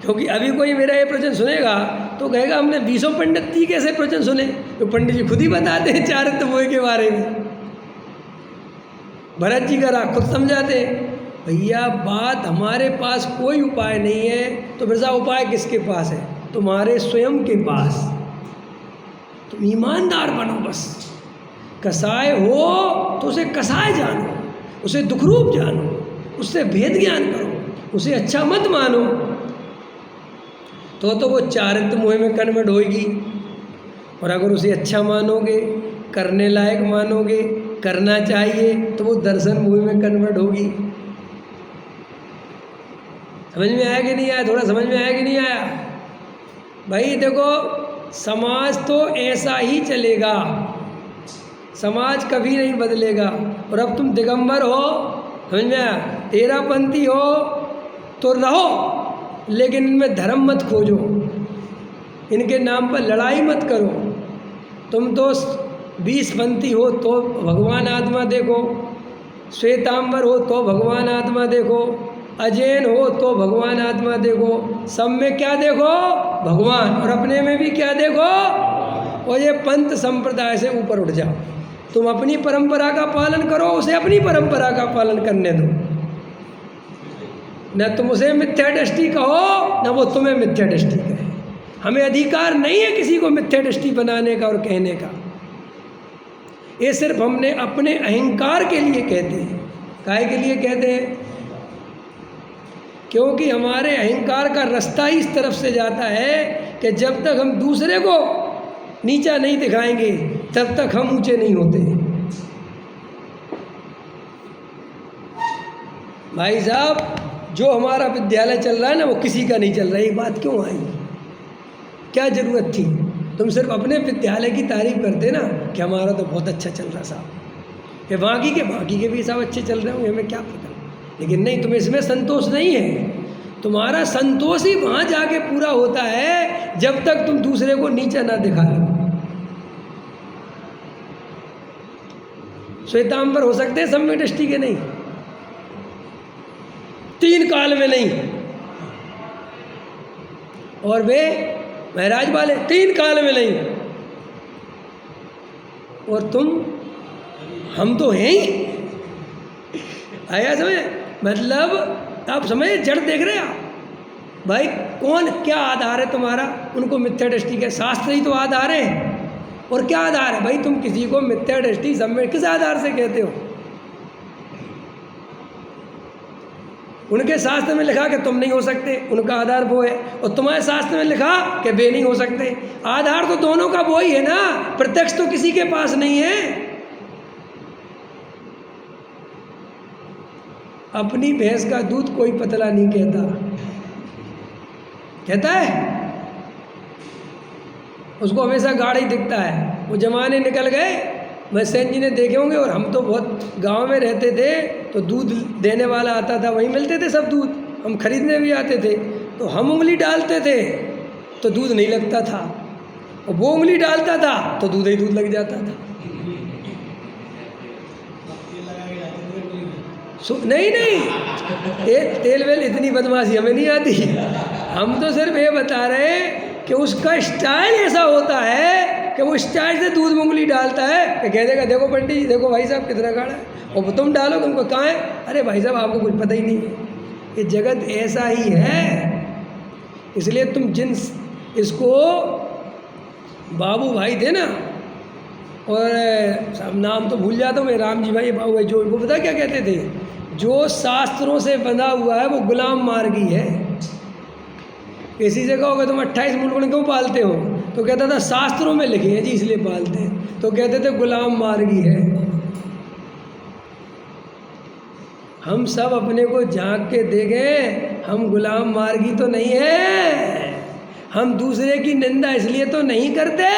क्योंकि अभी कोई मेरा ये प्रवचन सुनेगा तो कहेगा हमने 20 पंडित जी कैसे प्रवचन सुने, तो पंडित जी खुद ही बताते हैं चारित्र मोह के बारे में। भरत जी का राग खुद समझाते हैं। भैया बात हमारे पास कोई उपाय नहीं है, तो फिर उपाय किसके पास है? तुम्हारे स्वयं के पास। तुम ईमानदार बनो बस। कसाय हो तो उसे कसाय जानो, उसे दुखरूप जानो, उससे भेद ज्ञान करो, उसे अच्छा मत मानो, तो वो चारित्र मोह में कन्वर्ट होगी। और अगर उसे अच्छा मानोगे, करने लायक मानोगे, करना चाहिए, तो वो दर्शन मोह में कन्वर्ट होगी। समझ में आया कि नहीं आया? थोड़ा समझ में आया कि नहीं आया? भाई देखो, समाज तो ऐसा ही चलेगा, समाज कभी नहीं बदलेगा। और अब तुम दिगंबर हो, समझ में आया? तेरापंथी हो तो रहो, लेकिन इनमें धर्म मत खोजो, इनके नाम पर लड़ाई मत करो। तुम तो 20पंथी हो तो भगवान आत्मा देखो, श्वेतांबर हो तो भगवान आत्मा देखो, अजैन हो तो भगवान आत्मा देखो। सब में क्या देखो? भगवान। और अपने में भी क्या देखो? और ये पंथ संप्रदाय से ऊपर उठ जाओ। तुम अपनी परंपरा का पालन करो, उसे अपनी परंपरा का पालन करने दो। न तुम उसे मिथ्या दृष्टि कहो, न वो तुम्हें मिथ्या दृष्टि कहे। हमें अधिकार नहीं है किसी को मिथ्या दृष्टि बनाने का और कहने का। ये सिर्फ हमने अपने अहंकार के लिए कहते हैं। काहे के लिए कहते हैं? क्योंकि हमारे अहंकार का रास्ता ही इस तरफ से जाता है कि जब तक हम दूसरे को नीचा नहीं दिखाएंगे, तब तक हम ऊंचे नहीं होते। भाई साहब, जो हमारा विद्यालय चल रहा है ना, वो किसी का नहीं चल रहा है। ये बात क्यों आई? क्या ज़रूरत थी? तुम सिर्फ अपने विद्यालय की तारीफ करते ना कि हमारा तो बहुत अच्छा चल रहा साहब, कि बाकी के भी सब अच्छे चल रहे होंगे, हमें क्या पता। लेकिन नहीं, तुम्हें इसमें संतोष नहीं है। तुम्हारा संतोष ही वहाँ जाके पूरा होता है जब तक तुम दूसरे को नीचा ना दिखा लो। श्वेतांबर हो सकते हैं सम्यक दृष्टि के? नहीं, 3 काल में नहीं। और वे महराज वाले 3 काल में नहीं। और तुम, हम तो हैं ही। आया समझ? मतलब आप समझ, जड़ देख रहे आप भाई? कौन, क्या आधार है तुम्हारा उनको मिथ्या दृष्टि के? शास्त्र ही तो आधार है। और क्या आधार है भाई? तुम किसी को मिथ्या दृष्टि सम्यक किस आधार से कहते हो? उनके शास्त्र में लिखा कि तुम नहीं हो सकते, उनका आधार वो है। और तुम्हारे शास्त्र में लिखा कि वे नहीं हो सकते। आधार तो दोनों का वो ही है ना, प्रत्यक्ष तो किसी के पास नहीं है। अपनी भैंस का दूध कोई पतला नहीं कहता, कहता है? उसको हमेशा गाढ़ा ही दिखता है। वो जमाने निकल गए, मैं सेन जी ने देखे होंगे। और हम तो बहुत गांव में रहते थे, तो दूध देने वाला आता था, वहीं मिलते थे सब दूध। हम खरीदने भी आते थे, तो हम उंगली डालते थे तो दूध नहीं लगता था, और वो उंगली डालता था तो दूध ही दूध लग जाता था। नहीं, ये तेल वेल इतनी बदमाशी हमें नहीं आती। हम तो सिर्फ ये बता रहे हैं कि उसका स्टाइल ऐसा होता है कि वो स्टाइल से दूध में उंगली डालता है कि कह देगा, देखो पंडित जी, देखो भाई साहब कितना गाढ़ा है। और तुम डालोगे, उनको कहाँ है? अरे भाई साहब, आपको कुछ पता ही नहीं है। ये जगत ऐसा ही है। इसलिए तुम जिन, इसको बाबू भाई थे ना, और नाम तो भूल जाता हूँ मैं, राम जी भाई, बाबू भाई, जो वो पता क्या कहते थे? जो शास्त्रों से बंधा हुआ है वो गुलाम मार्गी है। किसी से कहोगे तुम 28 मूल क्यों पालते हो? तो कहता था शास्त्रों में लिखे हैं जी, इसलिए पालते हैं। तो कहते थे गुलाम मार्गी है। हम सब अपने को झांक के देखें, हम गुलाम मार्गी तो नहीं है। हम दूसरे की निंदा इसलिए तो नहीं करते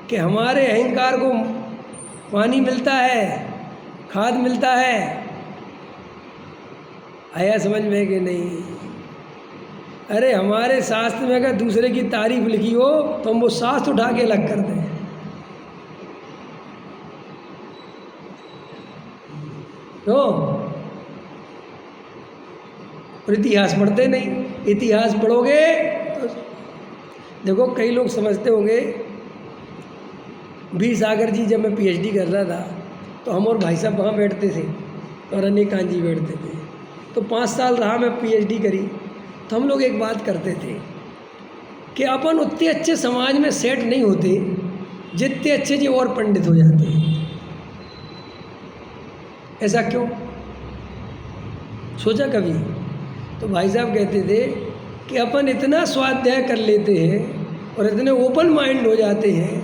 कि हमारे अहंकार को पानी मिलता है, खाद मिलता है। आया समझ में कि नहीं? अरे हमारे शास्त्र में अगर दूसरे की तारीफ लिखी हो तो हम वो शास्त्र उठा के अलग कर दें। तो और इतिहास पढ़ते नहीं। इतिहास पढ़ोगे तो देखो, कई लोग समझते होंगे, वीर सागर जी जब मैं पीएचडी कर रहा था तो हम और भाई साहब वहाँ बैठते थे और रजनीकांत जी बैठते थे। तो 5 साल रहा मैं पीएचडी करी, तो हम लोग एक बात करते थे कि अपन उतने अच्छे समाज में सेट नहीं होते जितने अच्छे जी और पंडित हो जाते हैं। ऐसा क्यों? सोचा कभी? तो भाई साहब कहते थे कि अपन इतना स्वाध्याय कर लेते हैं और इतने ओपन माइंड हो जाते हैं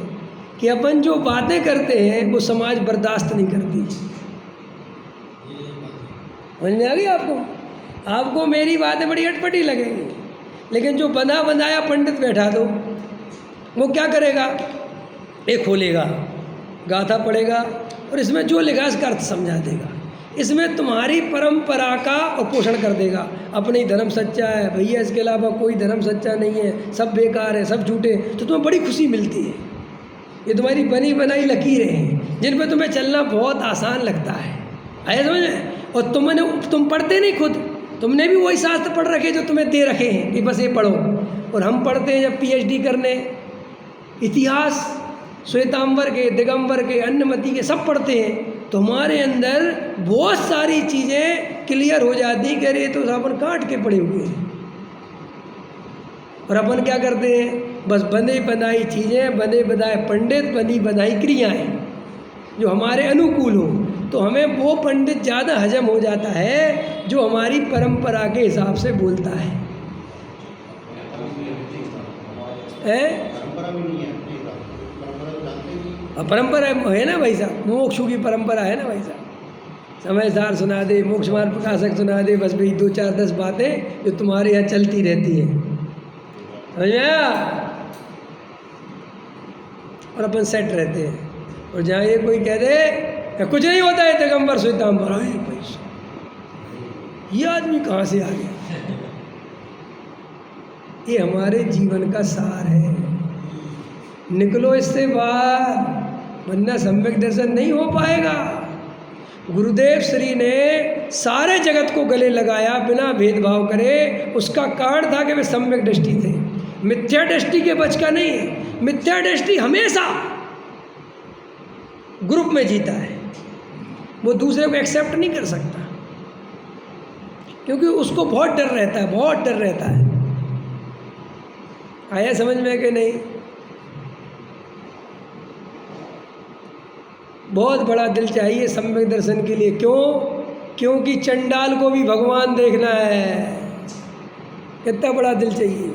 कि अपन जो बातें करते हैं वो समाज बर्दाश्त नहीं करती। समझ में आ गई आपको? आपको मेरी बातें बड़ी अटपटी लगेंगी, लेकिन जो बंधा बंधाया पंडित बैठा दो, वो क्या करेगा? एक खोलेगा, गाथा पढ़ेगा और इसमें जो लिखा इसका अर्थ समझा देगा। इसमें तुम्हारी परंपरा का पोषण कर देगा। अपने ही धर्म सच्चा है भैया, इसके अलावा कोई धर्म सच्चा नहीं है, सब बेकार है, सब झूठे, तो तुम्हें बड़ी खुशी मिलती है। ये तुम्हारी बनी बनाई लकीरें हैं जिन पर तुम्हें चलना बहुत आसान लगता है। आया समझ में? और तुम पढ़ते नहीं खुद, तुमने भी वही शास्त्र पढ़ रखे जो तुम्हें दे रखे हैं कि बस ये पढ़ो। और हम पढ़ते हैं जब PhD करने, इतिहास श्वेतांबर के, दिगंबर के, अन्नमति के सब पढ़ते हैं, तो हमारे अंदर बहुत सारी चीज़ें क्लियर हो जाती कि अरे तो अपन काट के पड़े हुए हैं। और अपन क्या करते हैं? बस बंधे बनाई चीज़ें, बंधे बनाए पंडित, बंधी बनाई क्रियाएं जो हमारे अनुकूल हो, तो हमें वो पंडित ज़्यादा हजम हो जाता है जो हमारी परंपरा के हिसाब से बोलता है। परंपरा है ना भाई साहब, मोक्षु की परंपरा है ना भाई साहब। समझदार सुना दे, मोक्ष मार्ग प्रकाशक सुना दे, बस भाई 2 4 10 बातें जो तुम्हारे यहाँ चलती रहती हैं। समझ में आया? और अपन सेट रहते हैं। और जहाँ ये कोई कह दे कि कुछ नहीं होता है दिगंबर श्वेतांबर, ये आदमी कहाँ से आ गया? ये हमारे जीवन का सार है। निकलो इससे बाहर, वरना सम्यक दर्शन नहीं हो पाएगा। गुरुदेव श्री ने सारे जगत को गले लगाया बिना भेदभाव करे। उसका कारण था कि वे सम्यक दृष्टि थे, मिथ्या दृष्टि के बच का नहीं है। मिथ्या दृष्टि हमेशा ग्रुप में जीता है, वो दूसरे को एक्सेप्ट नहीं कर सकता, क्योंकि उसको बहुत डर रहता है, बहुत डर रहता है। आया समझ में कि नहीं? बहुत बड़ा दिल चाहिए सम्यक दर्शन के लिए। क्यों? क्योंकि चंडाल को भी भगवान देखना है। कितना बड़ा दिल चाहिए।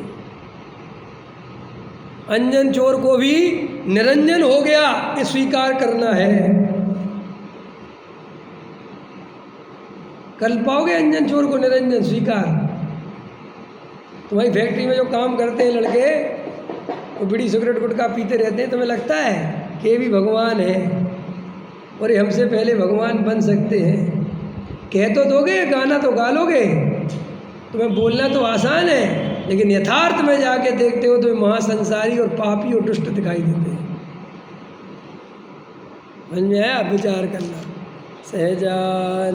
अंजन चोर को भी निरंजन हो गया ये स्वीकार करना है। कर पाओगे अंजन चोर को निरंजन स्वीकार? तुम्हारी फैक्ट्री में जो काम करते हैं लड़के, वो बीड़ी सिगरेट गुटखा पीते रहते हैं, तुम्हें लगता है कि ये भी भगवान है और ये हमसे पहले भगवान बन सकते हैं? कह तो दोगे, गाना तो गा लोगे, तुम्हें बोलना तो आसान है, लेकिन यथार्थ में जाके देखते हो तो महासंसारी और पापी और दुष्ट दिखाई देते हैं। समझ में आया? विचार करना सहजान।